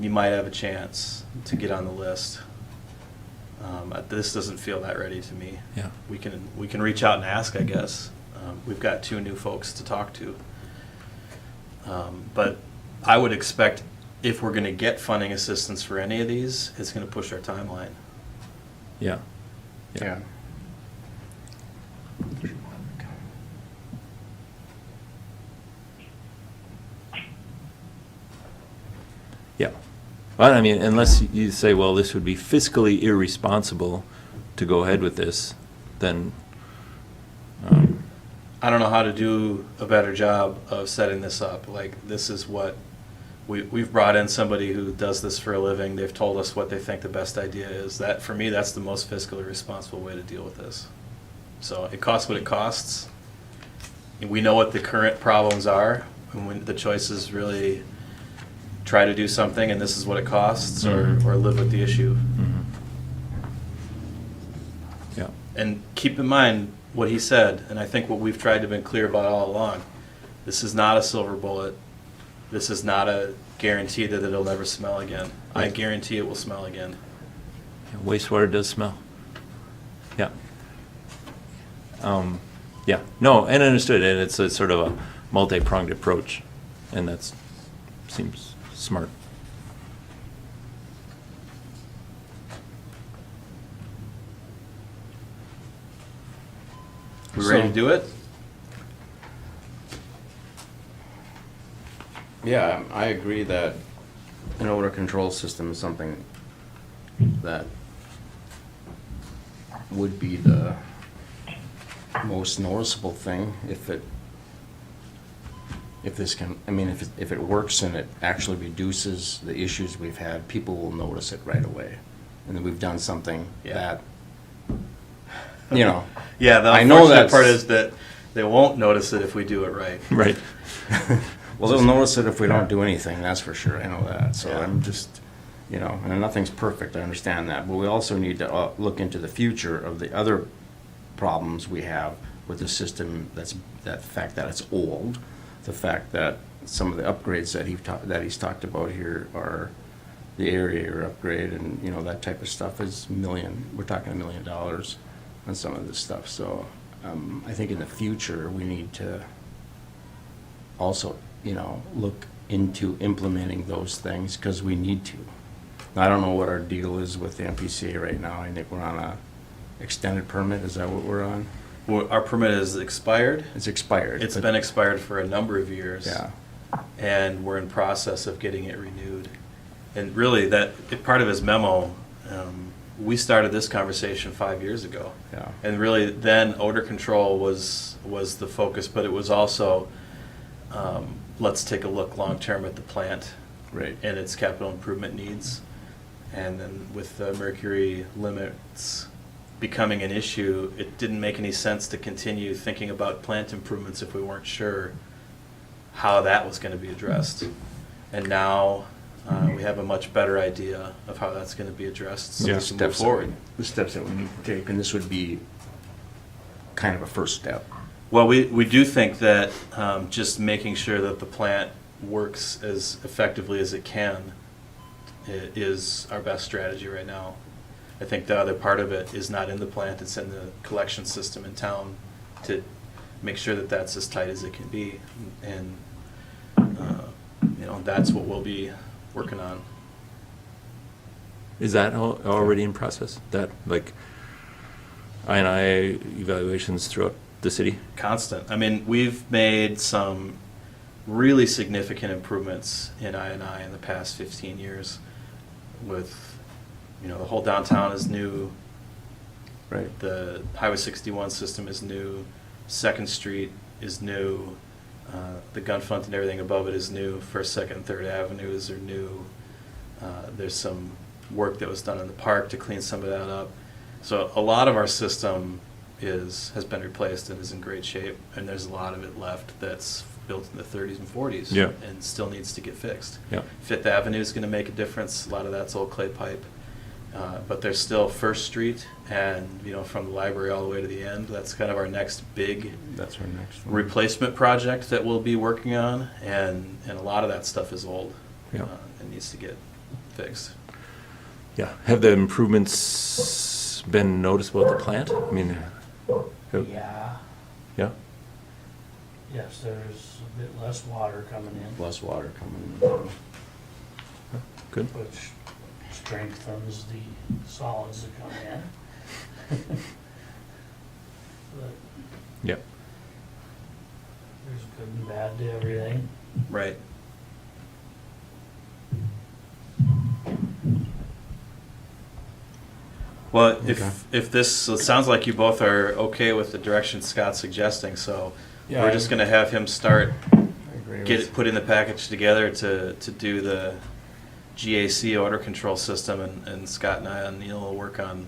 you might have a chance to get on the list. This doesn't feel that ready to me. Yeah. We can reach out and ask, I guess. We've got 2 new folks to talk to. But I would expect if we're going to get funding assistance for any of these, it's going to push our timeline. Yeah. Yeah. Yeah. Well, I mean, unless you say, well, this would be fiscally irresponsible to go ahead with this, then, I don't know how to do a better job of setting this up. Like, this is what, we've brought in somebody who does this for a living. They've told us what they think the best idea is. That, for me, that's the most fiscally responsible way to deal with this. So it costs what it costs. We know what the current problems are, and when the choice is really try to do something and this is what it costs, or live with the issue. yeah. And keep in mind what he said, and I think what we've tried to be clear about all along. This is not a silver bullet. This is not a guarantee that it'll never smell again. I guarantee it will smell again. Wastewater does smell. Yeah. Yeah, no, and understood, and it's a sort of a multi-pronged approach, and that's, seems smart. We ready to do it? Yeah, I agree that an odor control system is something that would be the most noticeable thing if this can, I mean, if it works and it actually reduces the issues we've had, people will notice it right away. And then we've done something that, you know. Yeah, the I know unfortunate part that's- is that they won't notice it if we do it right. Right. Well, they'll notice it if we don't do anything, that's for sure, I know that. So Yeah. I'm just, you know, and nothing's perfect, I understand that. But we also need to look into the future of the other problems we have with the system, that fact that it's old, the fact that some of the upgrades that he's talked about here are the area upgrade, and, you know, that type of stuff is we're talking $1 million on some of this stuff. So I think in the future, we need to also, you know, look into implementing those things, because we need to. I don't know what our deal is with the MPCA right now. I think we're on a extended permit, is that what we're on? Well, our permit is expired. It's expired. It's but- been expired for a number of years. Yeah, And we're in process of getting it renewed. And really, part of his memo, we started this conversation 5 years ago. yeah, And really, then odor control was the focus, but it was also, let's take a look long-term at the plant right. and its capital improvement needs. And then with the mercury limits becoming an issue, it didn't make any sense to continue thinking about plant improvements if we weren't sure how that was going to be addressed. And now we have a much better idea of how that's going to be addressed, so Yeah, we can move forward. the steps that we need to take, and this would be kind of a first step. Well, we do think that just making sure that the plant works as effectively as it can is our best strategy right now. I think the other part of it is not in the plant, it's in the collection system in town to make sure that that's as tight as it can be. And, you know, that's what we'll be working on. Is that already in process? That, like, I&I evaluations throughout the city? Constant. I mean, we've made some really significant improvements in I&I in the past 15 years with, you know, the whole downtown is new. Right. The Highway 61 system is new. 2nd Street is new. The gun front and everything above it is new. 1st, 2nd, and 3rd Avenues are new. There's some work that was done in the park to clean some of that up. So a lot of our system has been replaced and is in great shape, and there's a lot of it left that's built in the 30s and 40s Yeah. and still needs to get fixed. Yeah. 5th Avenue is going to make a difference. A lot of that's old clay pipe. But there's still First Street and, from the library all the way to the end. That's kind of our next big That's our next one. replacement project that we'll be working on, and a lot of that stuff is old. Yeah. And needs to get fixed. Yeah. Have the improvements been noticeable at the plant? I mean, Yeah, yeah? yes, there's a bit less water coming in, Less water coming in. Good. which strengthens the solids that come in. But Yep. there's good and bad to everything. Right. Well, if this, it sounds like you both are okay with the direction Scott's suggesting, so Yeah, we're just gonna have him start, I agree get with- it, put in the package together to do the GAC order control system, and Scott and I and Neil will work on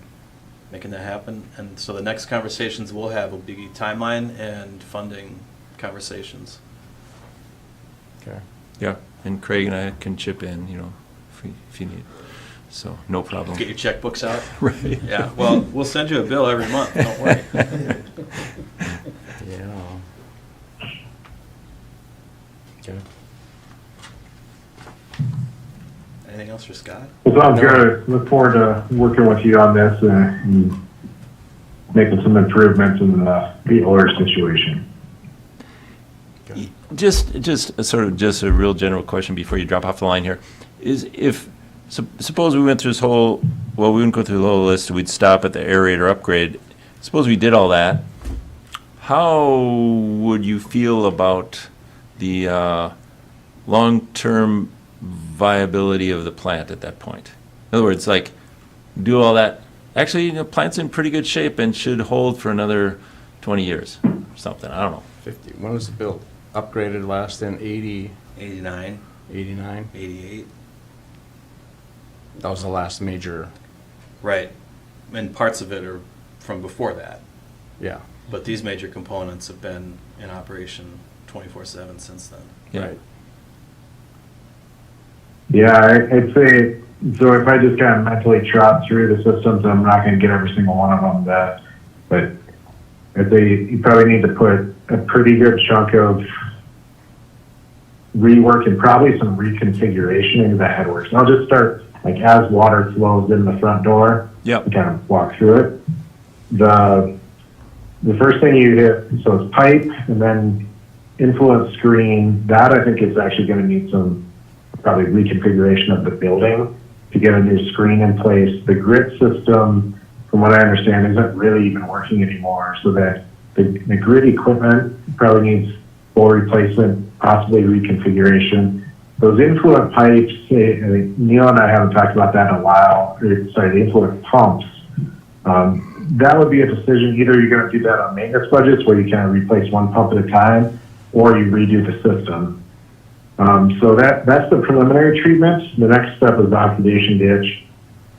making that happen. And so the next conversations we'll have will be timeline and funding conversations. Okay. Yeah. And Craig and I can chip in, if you need. So, no problem. Get your checkbooks out. Right. Yeah, well, we'll send you a bill every month, don't worry. Yeah. Okay. Anything else for Scott? Well, sounds good. Look forward to working with you on this and making some improvements in the odor situation. Just a real general question before you drop off the line here, is suppose we went through this whole, well, we wouldn't go through the whole list, we'd stop at the aerator upgrade. Suppose we did all that, how would you feel about the long-term viability of the plant at that point? In other words, like, do all that, actually, the plant's in pretty good shape and should hold for another 20 years, or something, I don't know. 50. When was it built? Upgraded last in 80, 89, 89? 88. That was the last major, Right, and parts of it are from before that, yeah. but these major components have been in operation 24/7 since then. Yeah. Right. Yeah, I'd say, so if I just kind of mentally trot through the systems, I'm not going to get every single one of them, but I'd say you probably need to put a pretty good chunk of rework and probably some reconfiguration into the headworks. And I'll just start, like, as water flows in the front door, Yep. and kind of walk through it. The first thing you hit, so it's pipe and then influence screen. That I think is actually going to need some probably reconfiguration of the building to get a new screen in place. The grid system, from what I understand, isn't really even working anymore. So that the grid equipment probably needs full replacement, possibly reconfiguration. Those influent pipes, Neil and I haven't talked about that in a while. Sorry, the influent pumps. That would be a decision. Either you're going to do that on maintenance budgets where you kind of replace one pump at a time, or you redo the system. So that's the preliminary treatment. The next step is oxidation ditch.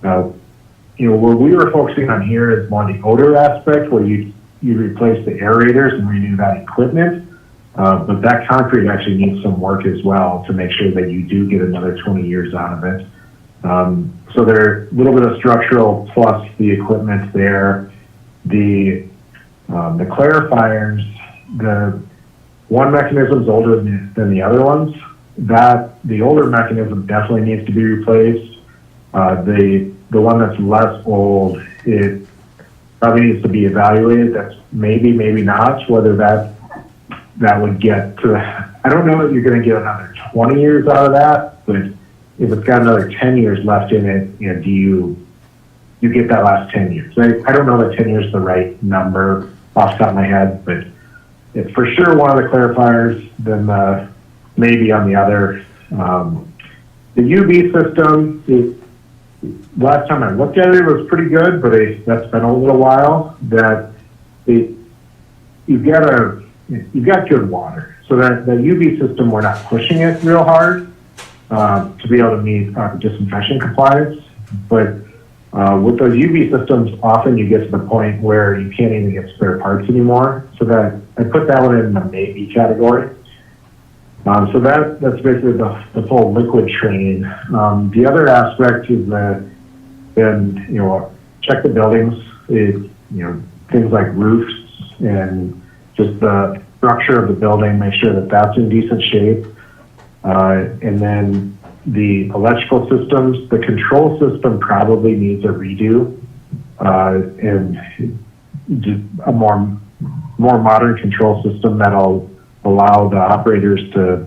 What we were focusing on here is more the odor aspect, where you replace the aerators and renew that equipment. But that concrete actually needs some work as well to make sure that you do get another 20 years out of it. So there's a little bit of structural plus the equipment there. The clarifiers, the one mechanism is older than the other ones. The older mechanism definitely needs to be replaced. The one that's less old, it probably needs to be evaluated. That's maybe not, whether that would get to, I don't know that you're going to get another 20 years out of that, but if it's got another 10 years left in it, do you get that last 10 years? I don't know that 10 years is the right number off the top of my head, but it's for sure one of the clarifiers, then maybe on the other. The UV system, last time I looked at it, it was pretty good, but that's been a little while. You've got good water. So that the UV system, we're not pushing it real hard to be able to meet disinfection compliance. But with those UV systems, often you get to the point where you can't even get spare parts anymore. So that I put that one in the maybe category. So that's basically the full liquid train. The other aspect is the and, check the buildings, things like roofs and just the structure of the building, make sure that that's in decent shape. And then the electrical systems, the control system probably needs a redo, and just a more modern control system that'll allow the operators to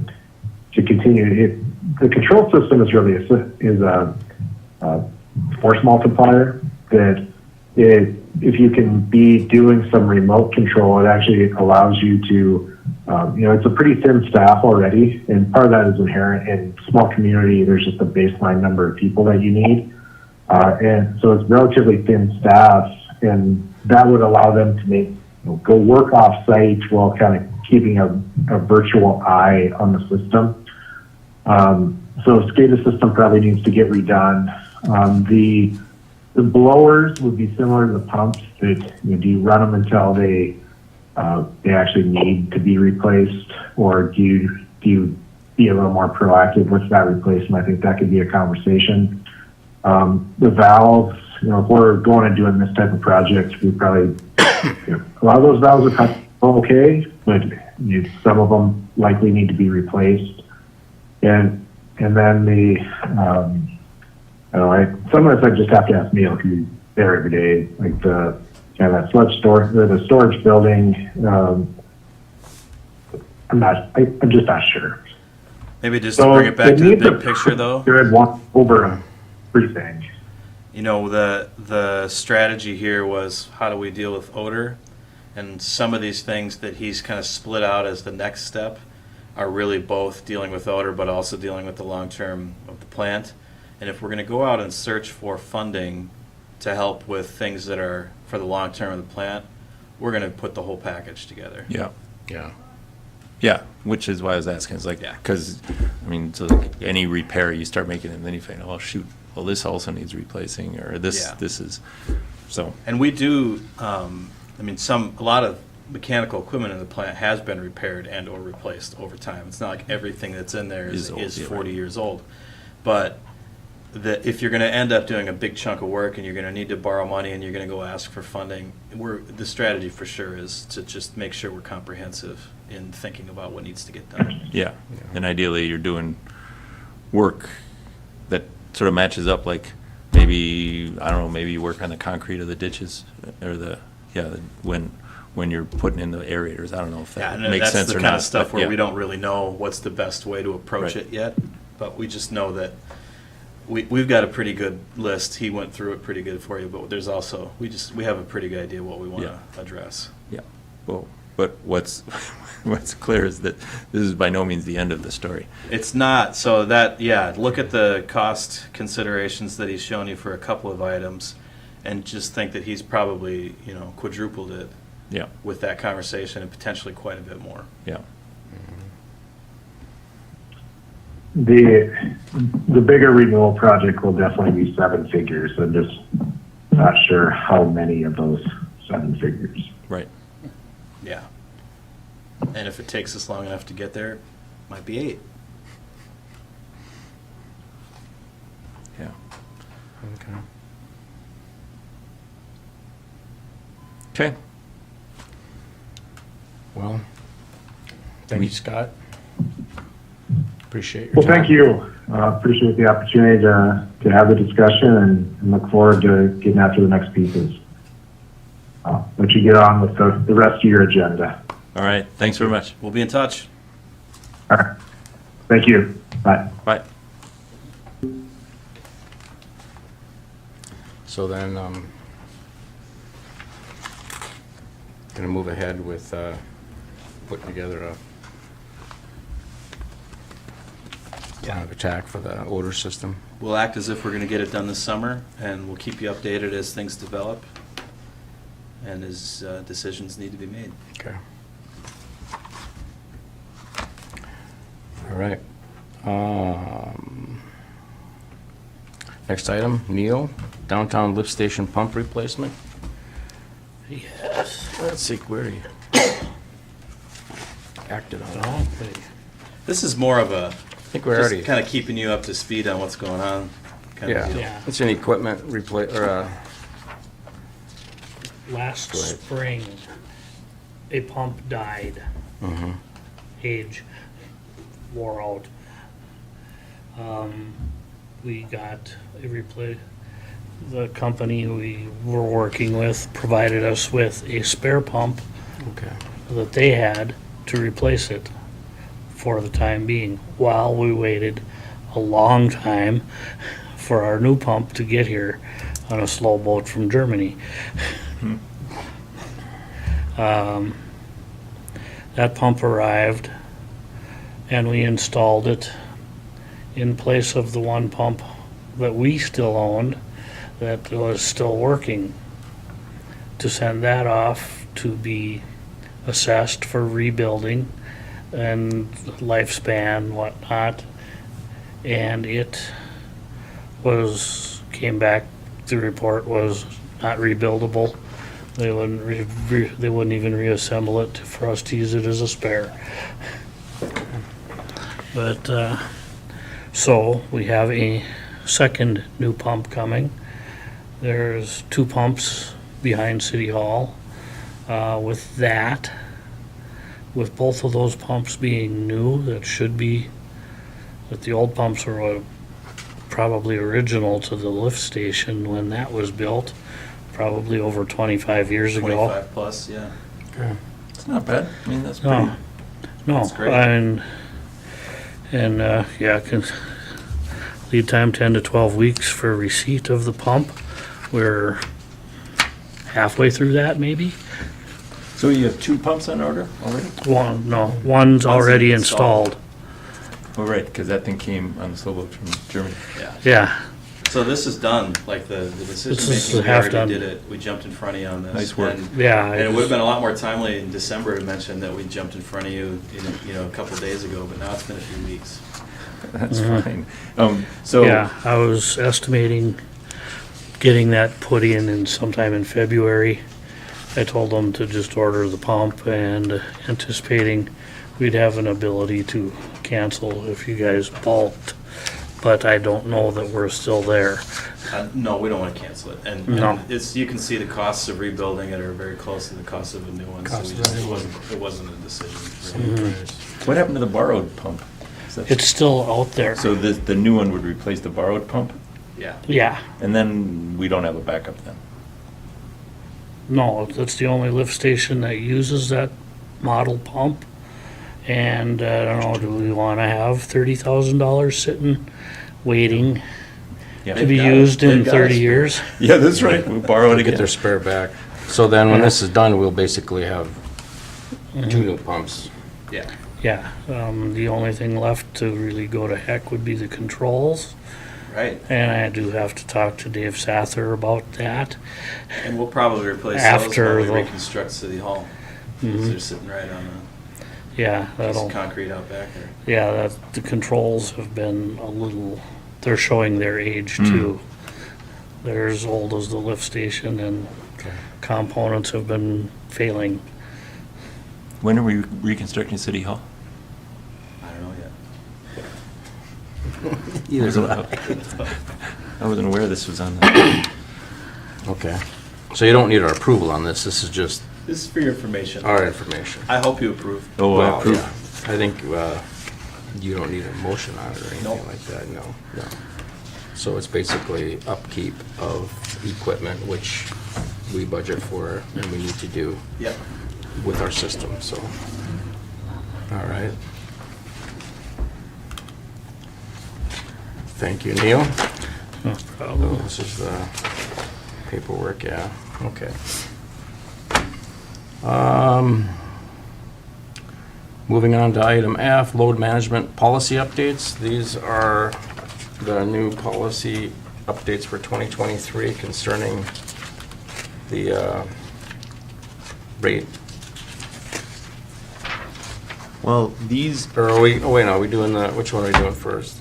continue. The control system is really a force multiplier that if you can be doing some remote control, it actually allows you to, it's a pretty thin staff already, and part of that is inherent in small community. There's just a baseline number of people that you need. And so it's relatively thin staff, and that would allow them to go work off site while kind of keeping a virtual eye on the system. So SCADA system probably needs to get redone. The blowers would be similar to the pumps that, do you run them until they actually need to be replaced, or do you be a little more proactive with that replacement? I think that could be a conversation. The valves, if we're going and doing this type of project, we probably, a lot of those valves are okay, but some of them likely need to be replaced. And then some of this I just have to ask Neil, because he's there every day, like that the storage building. I'm just not sure. Maybe just to bring it back to the big picture, though. There had one over everything. The strategy here was, how do we deal with odor? And some of these things that he's kind of split out as the next step are really both dealing with odor, but also dealing with the long term of the plant. And if we're going to go out and search for funding to help with things that are for the long term of the plant, we're going to put the whole package together. Yeah, which is why I was asking. It's like, because, so like any repair, you start making it, and then you find, oh, shoot, well, this also needs replacing, or this is, so. And we do, a lot of mechanical equipment in the plant has been repaired and or replaced over time. It's not like everything that's in there is 40 years old. But if you're going to end up doing a big chunk of work and you're going to need to borrow money and you're going to go ask for funding, the strategy for sure is to just make sure we're comprehensive in thinking about what needs to get done. Yeah, and ideally you're doing work that sort of matches up, like maybe, I don't know, maybe you work on the concrete of the ditches, or when you're putting in the aerators. I don't know if that makes sense or not. That's the kind of stuff where we don't really know what's the best way to approach it yet, but we just know that we've got a pretty good list. He went through it pretty good for you, but there's also, we have a pretty good idea what we want to address. Yeah, well, but what's clear is that this is by no means the end of the story. It's not. So look at the cost considerations that he's shown you for a couple of items, and just think that he's probably, quadrupled it with that conversation, and potentially quite a bit more. Yeah. The bigger renewal project will definitely be 7 figures. I'm just not sure how many of those 7 figures. Right. Yeah. And if it takes us long enough to get there, it might be 8. Yeah. Okay. Well, thank you, Scott. Appreciate your Well, time. thank you. Appreciate the opportunity to have the discussion, and look forward to getting after the next pieces. I'll let you get on with the rest of your agenda. All right. Thanks very much. We'll be in touch. All right. Thank you. Bye. Bye. So then, gonna move ahead with putting together a plan of attack for the odor system. We'll act as if we're going to get it done this summer, and we'll keep you updated as things develop and as decisions need to be made. Okay. All right. Next item, Neil, downtown lift station pump replacement. Yes. Let's see, where you acted on it. Okay. This is more of a I think we're already, kind of keeping you up to speed on what's going on, kind of Yeah, deal. Yeah. it's an equipment Last Go ahead. spring, a pump died. mhm. Age wore out. We got a the company we were working with provided us with a spare pump Okay. that they had to replace it for the time being, while we waited a long time for our new pump to get here on a slow boat from Germany. That pump arrived and we installed it in place of the one pump that we still owned that was still working, to send that off to be assessed for rebuilding and lifespan, whatnot. And it came back, the report was not rebuildable. They wouldn't even reassemble it for us to use it as a spare. But, so we have a second new pump coming. There's 2 pumps behind City Hall. With that, with both of those pumps being new, that the old pumps were probably original to the lift station when that was built, probably over 25 years ago. 25 plus, yeah. Okay. It's not bad. I mean, that's pretty. No, no, That's great. yeah, lead time 10 to 12 weeks for receipt of the pump. We're halfway through that, maybe. So you have 2 pumps on order already? One's already installed. Oh, right, because that thing came on the slow boat from Germany. Yeah. Yeah, So this is done, like the This decision is making, we half already done. did it. We jumped in front of you on this. Nice work. And yeah. it would have been a lot more timely in December to mention that we jumped in front of you, a couple days ago, but now it's been a few weeks. That's Mhm. fine. So. Yeah, I was estimating getting that put in sometime in February. I told them to just order the pump, and anticipating we'd have an ability to cancel if you guys bulked. But I don't know that we're still there. No, we don't want to cancel it. And No. you can see the costs of rebuilding it are very close to the cost of a new one. So Cost we of just, a new it wasn't a decision. What happened to the borrowed pump? Is that- It's still out there. So the new one would replace the borrowed pump? Yeah. Yeah, And then we don't have a backup then? no, that's the only lift station that uses that model pump. And I don't know, do we want to have $30,000 sitting, waiting Yeah. to be They've got it. used in They've got 30 it. years? Yeah, that's right. We'll borrow it Get again. their spare back. So then when this is done, we'll basically have 2 new pumps. Yeah. Yeah, the only thing left to really go to heck would be the controls. Right. And I do have to talk to Dave Sather about that. And we'll probably replace After those when we the- reconstruct City Hall. 'Cause they're sitting right on Yeah, the that'll, concrete out back there. yeah, the controls have been a little, they're showing their age too. They're as old as the lift station, and components have been failing. When are we reconstructing City Hall? I don't know yet. I wasn't aware this was on the. Okay. So you don't need our approval on this. This is just This is for your information. our information. I hope you approve. Oh, I Well, approve. yeah. I think you don't need a motion on it or anything Nope. like that, no. So it's basically upkeep of equipment, which we budget for and we need to do Yep. with our system, so. All right. Thank you, Neil. No Oh, problem. this is the paperwork, yeah, okay. Moving on to item F, load management policy updates. These are the new policy updates for 2023 concerning the rate. Well, these, Or are we, oh wait, no, are we doing the, which one are we doing first?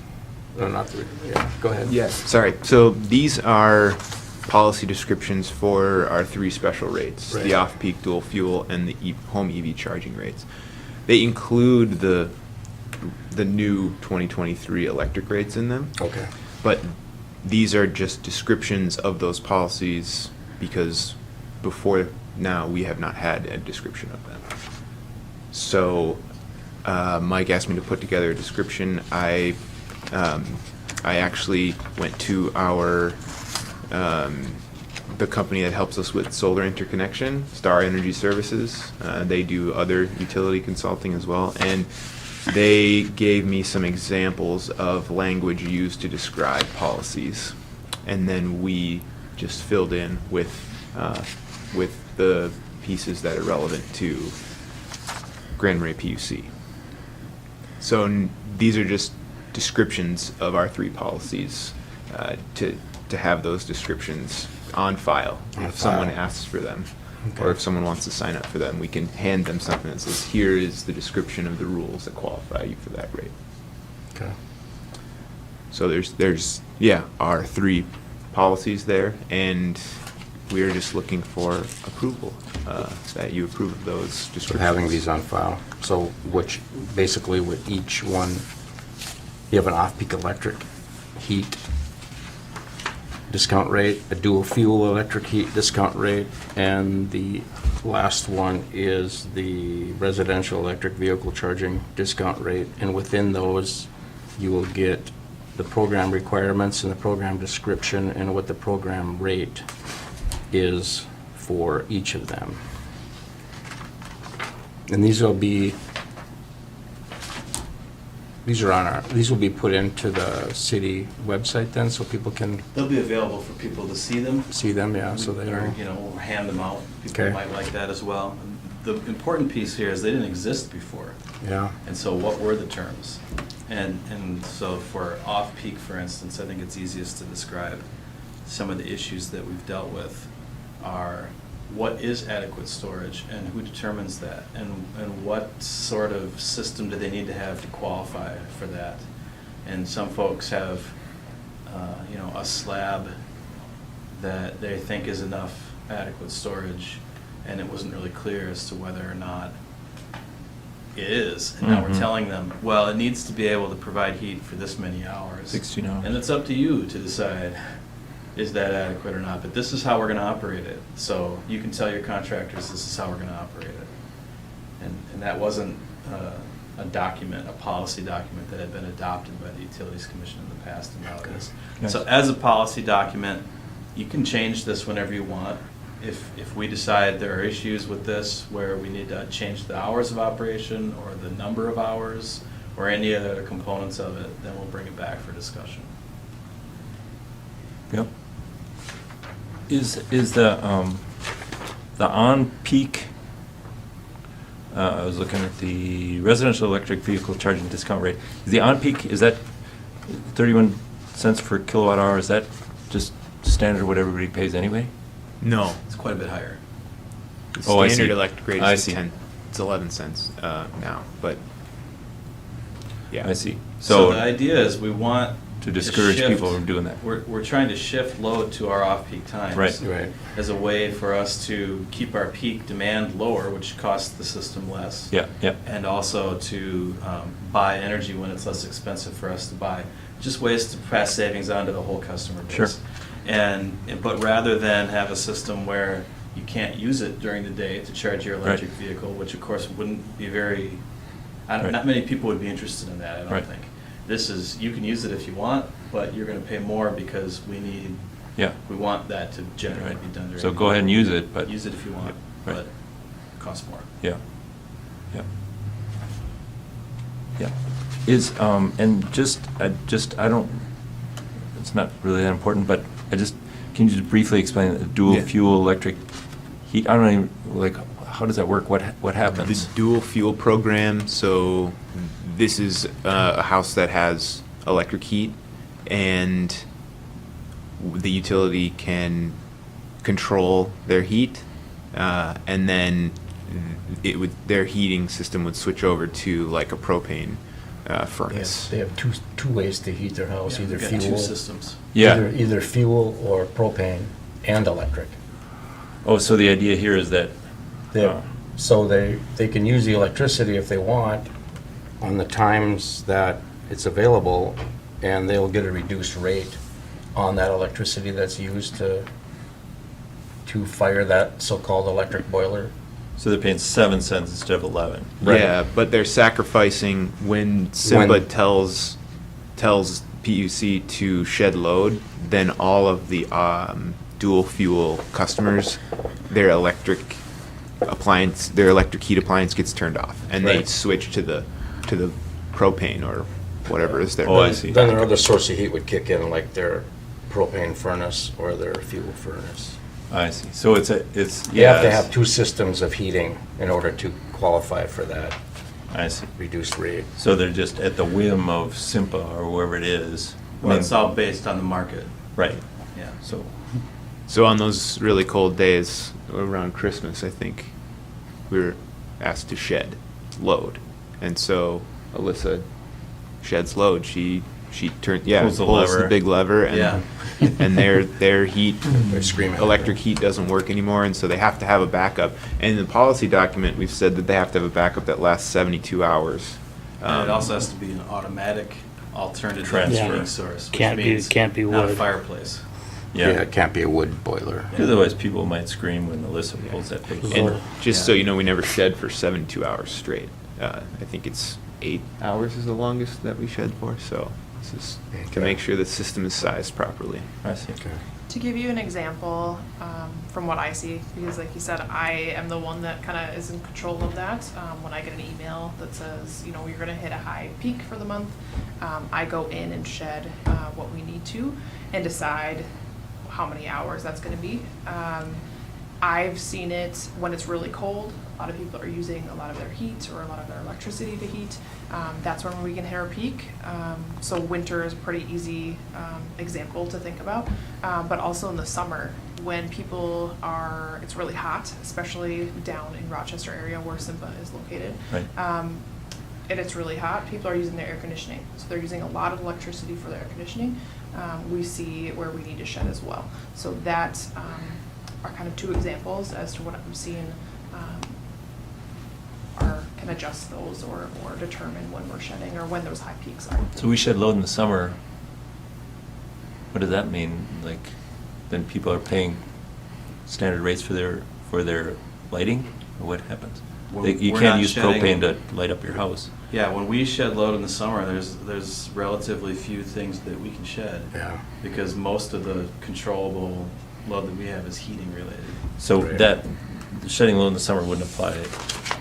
No, not the, yeah, go ahead. yes, sorry. So these are policy descriptions for our 3 special rates, Right. the off-peak dual fuel and the home EV charging rates. They include the new 2023 electric rates in them, Okay. but these are just descriptions of those policies because before now we have not had a description of them. So Mike asked me to put together a description. I actually went to our the company that helps us with solar interconnection, Star Energy Services. They do other utility consulting as well, and they gave me some examples of language used to describe policies, and then we just filled in with the pieces that are relevant to Grand Marais PUC. So these are just descriptions of our 3 policies to have those descriptions on file. If someone asks for them, or if someone wants to sign up for them, we can hand them something that says, here is the description of the rules that qualify you for that rate. Okay. So there's our 3 policies there, and we are just looking for approval, that you approve of those descriptions. So having these on file, so which, basically with each one, you have an off-peak electric heat discount rate, a dual fuel electric heat discount rate, and the last one is the residential electric vehicle charging discount rate. And within those, you will get the program requirements and the program description and what the program rate is for each of them. And these will be, these will be put into the city website then, so people can They'll be available for people to see them. see them, yeah, so they Or, know. you know, we'll hand them out. People Okay. might like that as well. The important piece here is they didn't exist before. Yeah, And so what were the terms? And so for off-peak, for instance, I think it's easiest to describe some of the issues that we've dealt with are what is adequate storage and who determines that? And what sort of system do they need to have to qualify for that? And some folks have, a slab that they think is enough adequate storage, and it wasn't really clear as to whether or not it is. And now we're Mhm. telling them, well, it needs to be able to provide heat for this many hours. 16 hours. And it's up to you to decide, is that adequate or not? But this is how we're gonna operate it. So you can tell your contractors, this is how we're gonna operate it. And that wasn't a document, a policy document that had been adopted by the Utilities Commission in the past, and now it is. Nice. So as a policy document, you can change this whenever you want. If we decide there are issues with this where we need to change the hours of operation or the number of hours or any other components of it, then we'll bring it back for discussion. Yep. Is the on-peak, I was looking at the residential electric vehicle charging discount rate, is the on-peak, is that 31 cents per kilowatt hour, is that just standard what everybody pays anyway? No. It's quite a bit higher. The Oh, I see. standard electric rate I is see. 10. It's 11 cents now, but yeah. I see. So the So idea is we want to discourage shift- people from doing that. We're trying to shift load to our off-peak times. Right. right. As a way for us to keep our peak demand lower, which costs the system less. Yeah, yeah. And also to buy energy when it's less expensive for us to buy. Just ways to pass savings on to the whole customer base. Sure. But rather than have a system where you can't use it during the day to charge your electric vehicle, which of course wouldn't be very, Right. not many people would be interested in that, I don't Right. think. This is, you can use it if you want, but you're gonna pay more because Yeah. we want that to generally Right. be done during. So the go day. ahead and use it, but. Use it if you want, Right. but it costs more. Yeah, yeah. Yeah. Is, and I don't, it's not really that important, but can you just briefly explain the dual Yeah. fuel electric heat? I don't even, like, how does that work? What happens? The dual fuel program, so this is a house that has electric heat, and the utility can control their heat, and then their heating system would switch over to like a propane furnace. They have two ways to heat their house, Yeah, either we've got fuel. two systems. Yeah. Either fuel or propane and electric. Oh, so the idea here is that, So they can use the electricity if they want. On the times that it's available, and they'll get a reduced rate on that electricity that's used to fire that so-called electric boiler? So they're paying 7 cents instead of 11. Right. Yeah, but they're sacrificing when SIMBA tells PUC to shed load, then all of the dual fuel customers, their electric heat appliance gets turned off, and they Right. switch to the propane or whatever is their. Oh, I see. Then their other source of heat would kick in, like their propane furnace or their fuel furnace. I see. So it's You have to yes. have two systems of heating in order to qualify for that I see. reduced rate. So they're just at the whim of SIMPA or whoever it is. Well, it's all based on the market. Right. Yeah. So on those really cold days around Christmas, I think we were asked to shed load, and so Alyssa sheds load. She pulls the lever. big lever, and Yeah. and their heat, They're screaming. electric heat doesn't work anymore, and so they have to have a backup. And in the policy document, we've said that they have to have a backup that lasts 72 hours. And it also has to be an automatic alternative Transfer. heating source, which Can't be- means can't be not a wood. fireplace. Yeah, Yeah. it can't be a wood boiler. Otherwise, people might scream when Alyssa pulls that big. And just so Yeah. you know, we never shed for 72 hours straight. I think it's 8 hours is the longest that we shed for. So this is to Okay. make sure the system is sized properly. I see. To give you an example, from what I see, because like you said, I am the one that kind of is in control of that. When I get an email that says, you know, you're gonna hit a high peak for the month, I go in and shed what we need to and decide how many hours that's gonna be. I've seen it when it's really cold. A lot of people are using a lot of their heat or a lot of their electricity to heat. That's when we can hit our peak. So winter is a pretty easy example to think about. But also in the summer, when people it's really hot, especially down in Rochester area where Simba is located. Right. And it's really hot, people are using their air conditioning. So they're using a lot of electricity for their air conditioning. We see where we need to shed as well. So that are kind of two examples as to what I'm seeing can adjust those or determine when we're shedding or when those high peaks are. So we shed load in the summer. What does that mean? Like, then people are paying standard rates for their lighting? Or what happens? Well, You we're can't not use shedding- propane to light up your house. Yeah, when we shed load in the summer, there's relatively few things that we can shed. Yeah. Because most of the controllable load that we have is heating related. So Right. that shedding load in the summer wouldn't apply.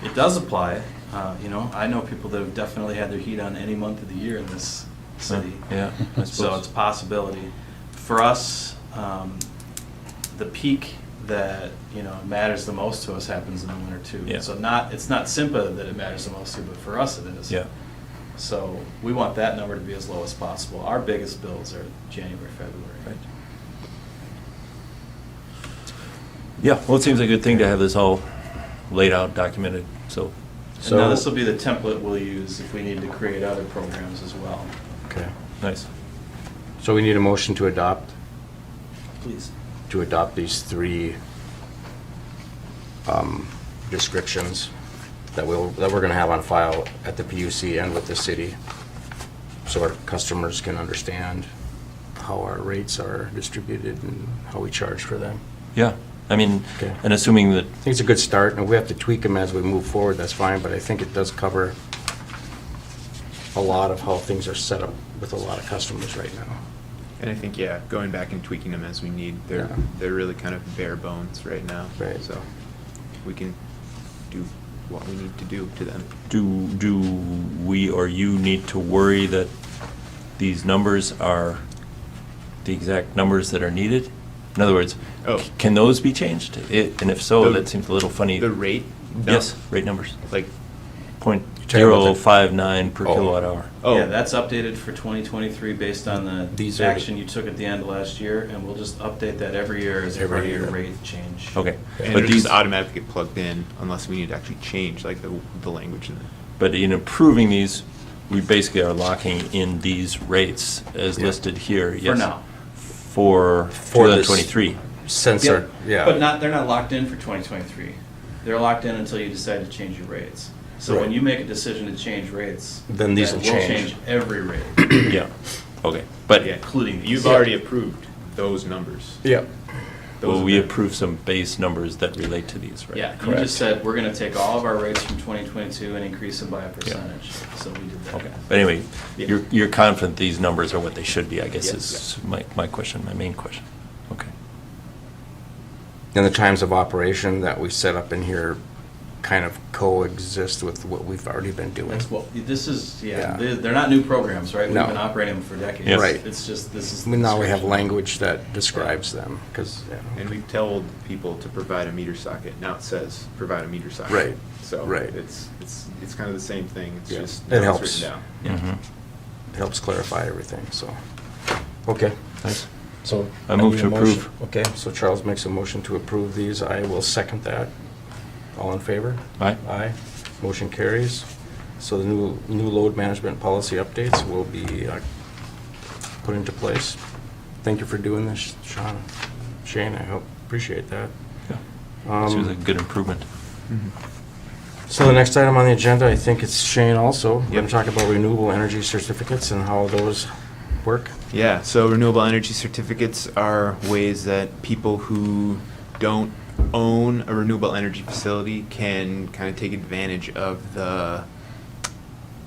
It does apply. I know people that have definitely had their heat on any month of the year in this city. Yeah, I So suppose. it's a possibility. For us, the peak that, matters the most to us happens in the winter too. Yeah. So it's not SIMPA that it matters the most to, but for us it is. Yeah. So we want that number to be as low as possible. Our biggest bills are January, February. Right. Yeah, well, it seems like a good thing to have this all laid out, documented, so. And now this will be the template we'll use if we need to create other programs as well. Okay. Nice. So we need a motion to adopt Please. these three descriptions that we're gonna have on file at the PUC and with the city, so our customers can understand how our rates are distributed and how we charge for them. Yeah, I mean, Okay. and assuming that, I think it's a good start, and if we have to tweak them as we move forward, that's fine, but I think it does cover a lot of how things are set up with a lot of customers right now. And I think, going back and tweaking them as we need. Yeah. They're really kind of bare bones right now. Right. So we can do what we need to do to them. do we or you need to worry that these numbers are the exact numbers that are needed? In other words, Oh. can those be changed? And if so, The- that seems a little funny. The rate? Yes, rate numbers. Like, .059 per Oh. kilowatt hour. Yeah, that's updated for 2023 based on the These are- action you took at the end of last year, and we'll just update that every year as a Every part of your year. rate change. Okay. and But it'll these, just automatically get plugged in unless we need to actually change like the language in it. but in approving these, we basically are locking in these rates as Yeah. listed here. For yes, now. For this- 2023. Since our, yeah. But they're not locked in for 2023. They're locked in until you decide to change your rates. So when Right. you make a decision to change rates, Then these that will change. every rate. Yeah. Okay, but Yeah, Including these. you've already approved those numbers. Yep. will Those we have been- approve some base numbers that relate to these, right? Yeah, you Correct. just said, we're gonna take all of our rates from 2022 and increase them by a percentage, so we did that. Okay, but anyway, Yeah. you're confident these numbers are what they should be, I guess Yeah. is my question, my main question. Okay. And the times of operation that we set up in here kind of coexist with what we've already been doing. That's what, this is, Yeah. they're not new programs, right? We've No. been operating them for decades. Yes. Right. It's just, this is. I mean, now we have language that describes them, because, And we've told people to provide a meter socket. Now it says provide a meter socket. Right, So right. it's kind of the same thing. It's Yeah. just It now it's helps. written down. Mhm. it helps clarify everything, so. Okay. Nice. So. I move need to a motion. approve. Okay, so Charles makes a motion to approve these. I will second that. All in favor? Aye. Aye. Motion carries. So the new load management policy updates will be put into place. Thank you for doing this, Sean. Shane, I hope, appreciate that. Yeah. This was a good improvement. So the next item on the agenda, I think it's Shane also. We're going Yep. to talk about renewable energy certificates and how those work. Yeah, so renewable energy certificates are ways that people who don't own a renewable energy facility can kind of take advantage of the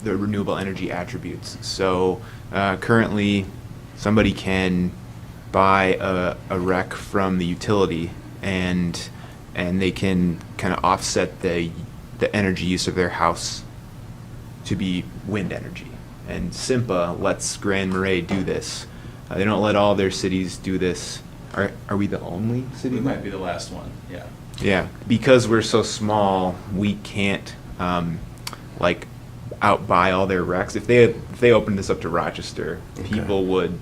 renewable energy attributes. So currently, somebody can buy a REC from the utility, and they can kind of offset the energy use of their house to be wind energy. And SIMPA lets Grand Marais do this. They don't let all their cities do this. Are we the only city? We might be the last one, yeah. Yeah, because we're so small, we can't like outbuy all their recs. If they opened this up to Rochester, people would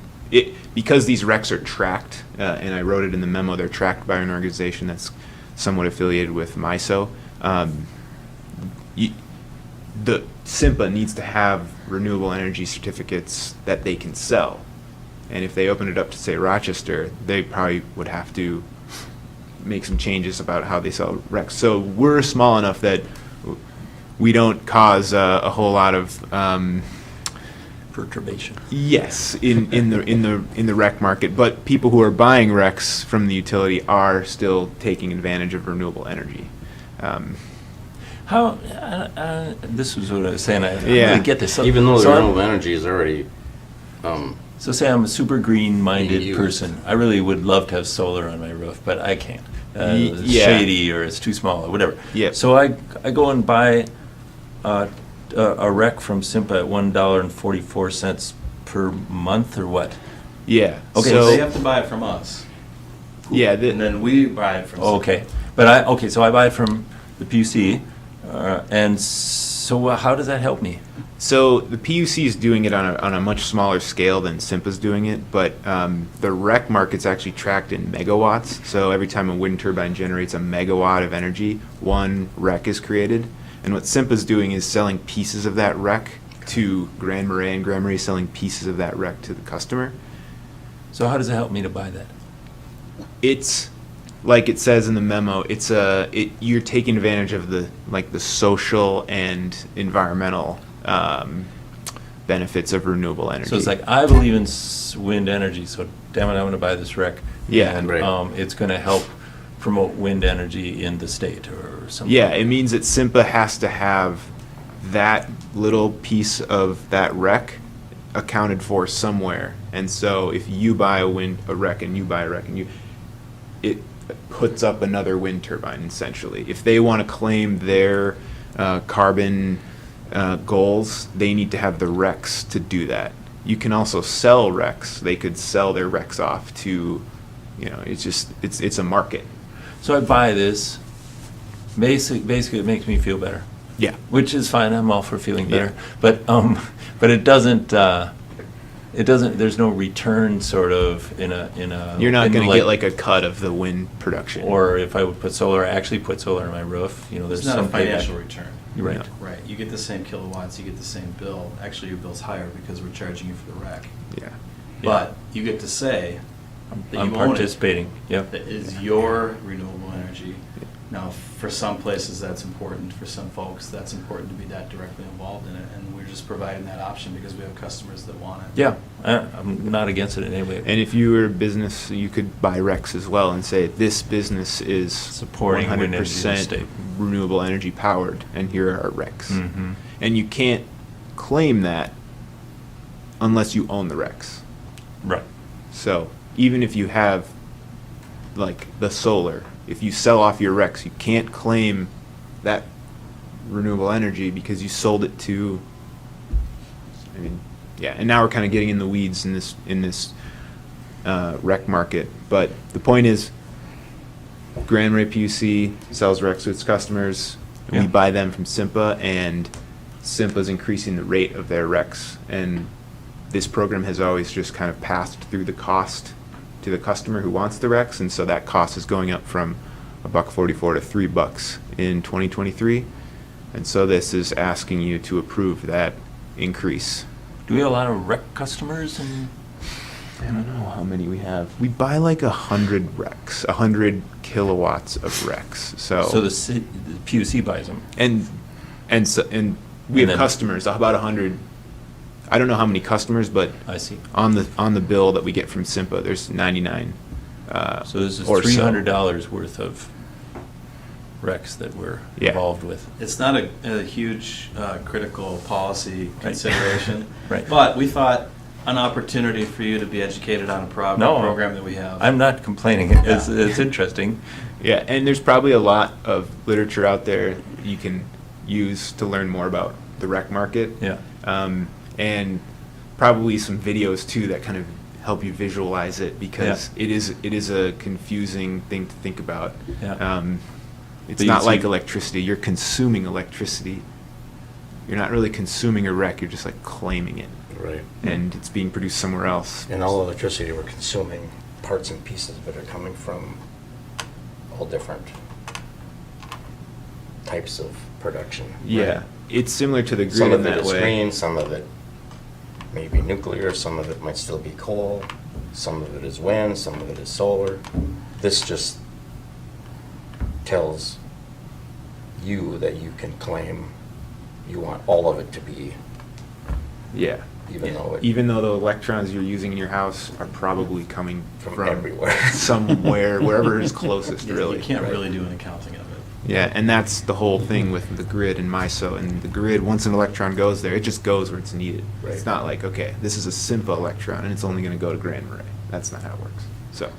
because these recs are tracked, and I wrote it in the memo. They're tracked by an organization that's somewhat affiliated with MISO. The SIMPA needs to have renewable energy certificates that they can sell. And if they open it up to, say, Rochester, they probably would have to make some changes about how they sell RECs. So we're small enough that we don't cause a whole lot of Perturbation. yes in the REC market. But people who are buying RECs from the utility are still taking advantage of renewable energy. How, this was what I was saying, I don't Yeah. really get this. So- Even though the so I'm- renewable energy is already, So say I'm a super green-minded Being used. person. I really would love to have solar on my roof, but I can't. It's yeah. shady, or it's too small, or whatever. Yep. So I go and buy a REC from SIMPA at $1.44 per month, or what? Yeah. Okay, So they So have to buy it from us, yeah. and then we buy it from. Oh, okay, but so I buy it from the PUC, and so how does that help me? So the PUC is doing it on a much smaller scale than SIMPA's doing it, but the REC market's actually tracked in megawatts. So every time a wind turbine generates a megawatt of energy, one REC is created. And what SIMPA's doing is selling pieces of that REC to Grand Marais, and Grand Marais is selling pieces of that REC to the customer. So how does it help me to buy that? It's like it says in the memo. You're taking advantage of the social and environmental benefits of renewable energy. So it's like, I believe in wind energy, so damn it, I'm gonna buy this REC. Yeah, And right. it's gonna help promote wind energy in the state or something. Yeah, it means that SIMPA has to have that little piece of that REC accounted for somewhere. And so if you buy a REC and you buy a REC and it puts up another wind turbine essentially. If they want to claim their carbon goals, they need to have the RECs to do that. You can also sell RECs. They could sell their RECs off to, it's a market. So I buy this, basically it makes me feel better, Yeah. which is fine, I'm all for feeling better. Yeah. But it doesn't, there's no return sort of in a. You're not in going to get like a cut of the wind production. Or if I would actually put solar on my roof, there's It's not some a financial payback. return. You're right. No. Right, you get the same kilowatts, you get the same bill. Actually, your bill's higher because we're charging you for the REC. Yeah. But you get to say that I'm you own it. participating, yep. That is your renewable energy, Now, for some places, that's important. For some folks, that's important to be that directly involved in it. And we're just providing that option because we have customers that want it. Yeah, I'm not against it in any way. And if you were a business, you could buy RECs as well and say, this business is Supporting wind energy in the 100% state. renewable energy powered, and here are our RECs. Mhm. And you can't claim that unless you own the RECs. Right. So even if you have, like, the solar, if you sell off your RECs, you can't claim that renewable energy because you sold it to, I mean, yeah, and now we're kind of getting in the weeds in this REC market. But the point is, Grand Marais PUC sells RECs to its customers. And Yeah. we buy them from SIMPA, and SIMPA's increasing the rate of their RECs. And this program has always just kind of passed through the cost to the customer who wants the RECs, and so that cost is going up from $1.44 to $3 in 2023. And so this is asking you to approve that increase. Do we have a lot of rec customers? And I don't know how many we have. We buy like 100 RECs, 100 kilowatts of RECs. so the PUC buys them. and we And have then- customers, about 100. I don't know how many customers, but I see. on the bill that we get from SIMPA, there's 99. So this is or so. $300 worth of recs that we're Yeah. involved with. It's not a huge critical policy consideration. Right. But we thought an opportunity for you to be educated on a No. program that we have. I'm not complaining. It's interesting. Yeah, and there's probably a lot of literature out there you can use to learn more about the rec market. Yeah. And probably some videos too that kind of help you visualize it, because it is a confusing thing to think about. Yeah. It's But you not like see- electricity. You're consuming electricity. You're not really consuming a rec. You're just like claiming it, Right. and it's being produced somewhere else. And all electricity we're consuming, parts and pieces of it are coming from all different types of production. Yeah, it's similar to the grid Some in of it that is way. green, some of it may be nuclear, some of it might still be coal, some of it is wind, some of it is solar. This just tells you that you can claim you want all of it to be, Yeah. even though it, Even though the electrons you're using in your house are probably coming from everywhere. somewhere, wherever is closest, Yeah, really. You can't Right. really do an accounting of it. Yeah, and that's the whole thing with the grid and MISO. And the grid, once an electron goes there, it just goes where it's needed. Right. It's not like, okay, this is a simple electron and it's only going to go to Grand Marais. That's not how it works. So,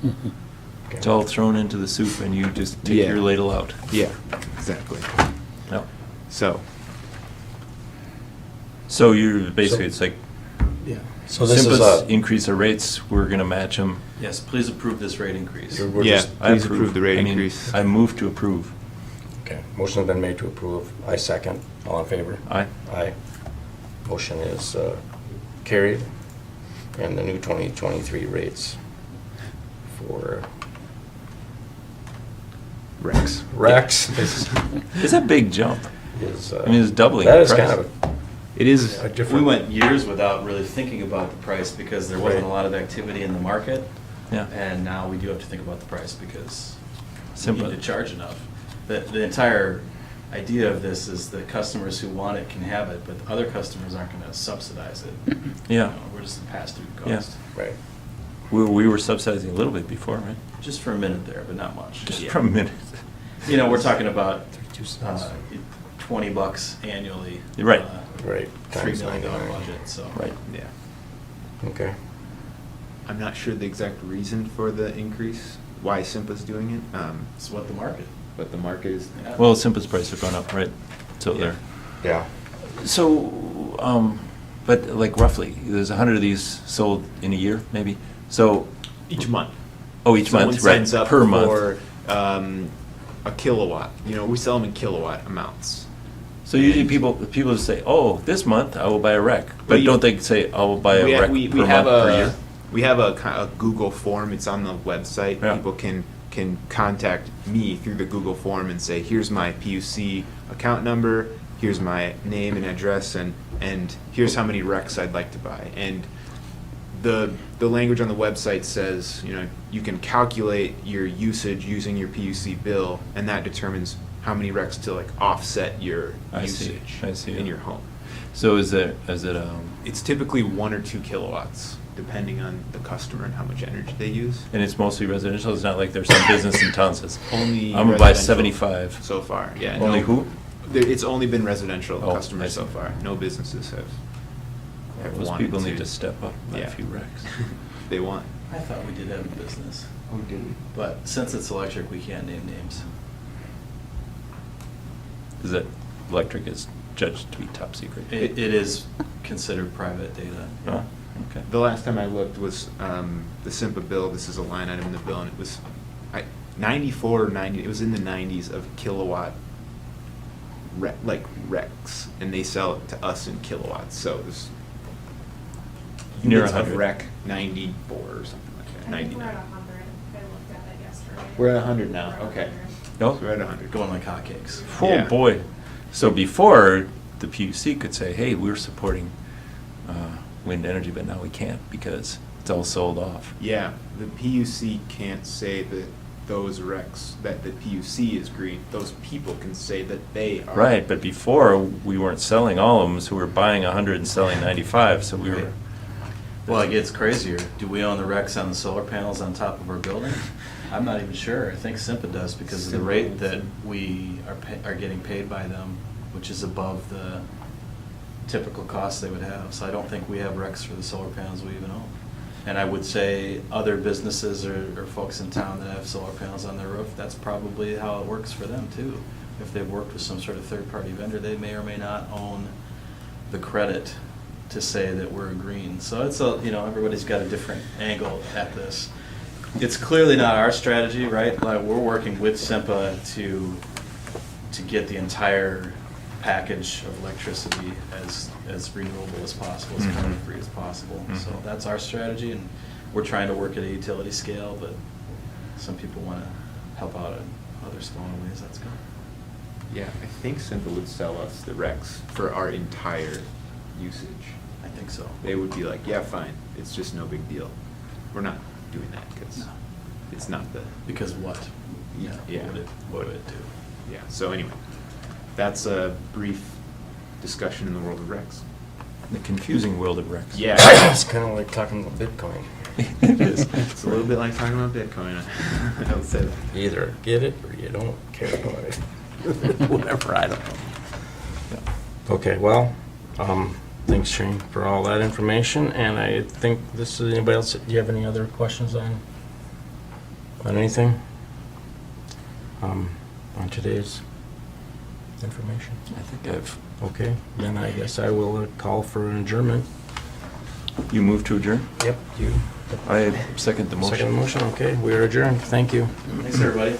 It's all thrown into the soup and you just take Yeah. your ladle out. yeah, exactly. No. So, So you're basically, it's like Yeah. So this is Simplest a, increase our rates, we're gonna match them. Yes, please approve this rate increase. we're yeah, just, please approve the rate increase. I move to approve. okay, motion's been made to approve. I second. All in favor? Aye. Aye. Motion is carried. And the new 2023 rates for Rex. Rex It's a big jump. is. I mean, it's doubling That the is price. kind of It is, a We different. went years without really thinking about the price because there wasn't a Right. lot of activity in the market. Yeah. And now we do have to think about the price because we Simple. need to charge enough. The entire idea of this is the customers who want it can have it, but other customers aren't gonna subsidize it. You Yeah. know, We're just a pass-through Yeah. cost. Right. We were subsidizing a little bit before, right? Just for a minute there, but not much. Just Yeah. for a minute. You know, we're talking about 32 cents. $20 annually. Right. Right. $3 Times million 99. budget, so. Right. yeah. Okay. I'm not sure the exact reason for the increase, why SIMPA's doing it, It's what the market. but the market is. Yeah. Well, Simplest price have gone up, right? So Yeah. there. Yeah. So, but like roughly, there's 100 of these sold in a year, maybe? So, Each month. oh, each Someone month, right, signs up per month. for a kilowatt. You know, we sell them in kilowatt amounts. So usually people say, oh, this month I will buy a rec. But But you- don't they say, I will buy a rec per month, per year? We have a Google form. It's on the website. Yeah. People can contact me through the Google form and say, here's my PUC account number, here's my name and address, and here's how many recs I'd like to buy. And the language on the website says, you know, you can calculate your usage using your PUC bill, and that determines how many recs to like offset your I see. usage I see. in your home. So is it, It's typically 1 or 2 kilowatts, depending on the customer and how much energy they use. and it's mostly residential? It's not like there's some business in town that says, Only I'm gonna buy residential 75. so far. Yeah. Only no- who? It's only been residential Oh, I customers so see. far. No businesses have Those wanted people need to step up, buy Yeah. a few racks. They want. I thought we did have a business, Oh, did we? but since it's electric, we can't name names. Is that electric is judged to be top secret? It is considered private data. Oh, okay. The last time I looked was the SIMPA bill. This is a line item in the bill, and it was 94 or 90. It was in the 90s of kilowatt, like recs, and they sell it to us in kilowatts. So it was Near units of 100. rec 94 or something like that. I think we're 99. at 100. I looked at it yesterday. We're at 100 now. We're at Okay. 100. No? So we're at 100. Going like hotcakes. Oh, Yeah. boy. So before, the PUC could say, hey, we're supporting wind energy, but now we can't because it's all sold off. Yeah, the PUC can't say that those recs, that the PUC is green. Those people can say that they are. Right, but before, we weren't selling all of them, so we were buying 100 and selling 95, so we were, Well, it gets crazier. Do we own the recs on the solar panels on top of our building? I'm not even sure. I think SIMPA does because of the SIMPA rate owns that it. we are getting paid by them, which is above the typical cost they would have. So I don't think we have recs for the solar panels we even own. And I would say other businesses or folks in town that have solar panels on their roof, that's probably how it works for them too. If they've worked with some sort of third-party vendor, they may or may not own the credit to say that we're green. So it's everybody's got a different angle at this. It's clearly not our strategy, right? Like, we're working with SIMPA to get the entire package of electricity as renewable as possible, as carbon free as possible. So Mhm. that's our strategy, and we're trying to work at a utility scale, but some people want to help out in other smaller ways. That's good. Yeah, I think SIMPA would sell us the recs for our entire usage. I think so. They would be like, yeah, fine, it's just no big deal. We're not doing that because No. it's not the, Because what? Yeah. What would it do? yeah. So anyway, that's a brief discussion in the world of recs. the confusing world of Rex. Yeah. It's kind of like talking about Bitcoin. It is. It's a little bit like talking about Bitcoin. I would say that. You either get it or you don't care about it. Whatever, I don't know. Okay, well, thanks Shane for all that information, and I think this is, anybody else, do you have any other questions on anything? On today's information? I think I've, Okay, then I guess I will call for an adjournment. you moved to adjourn? Yep. You I second the motion. second motion, okay, we are adjourned, thank you. Thanks, everybody.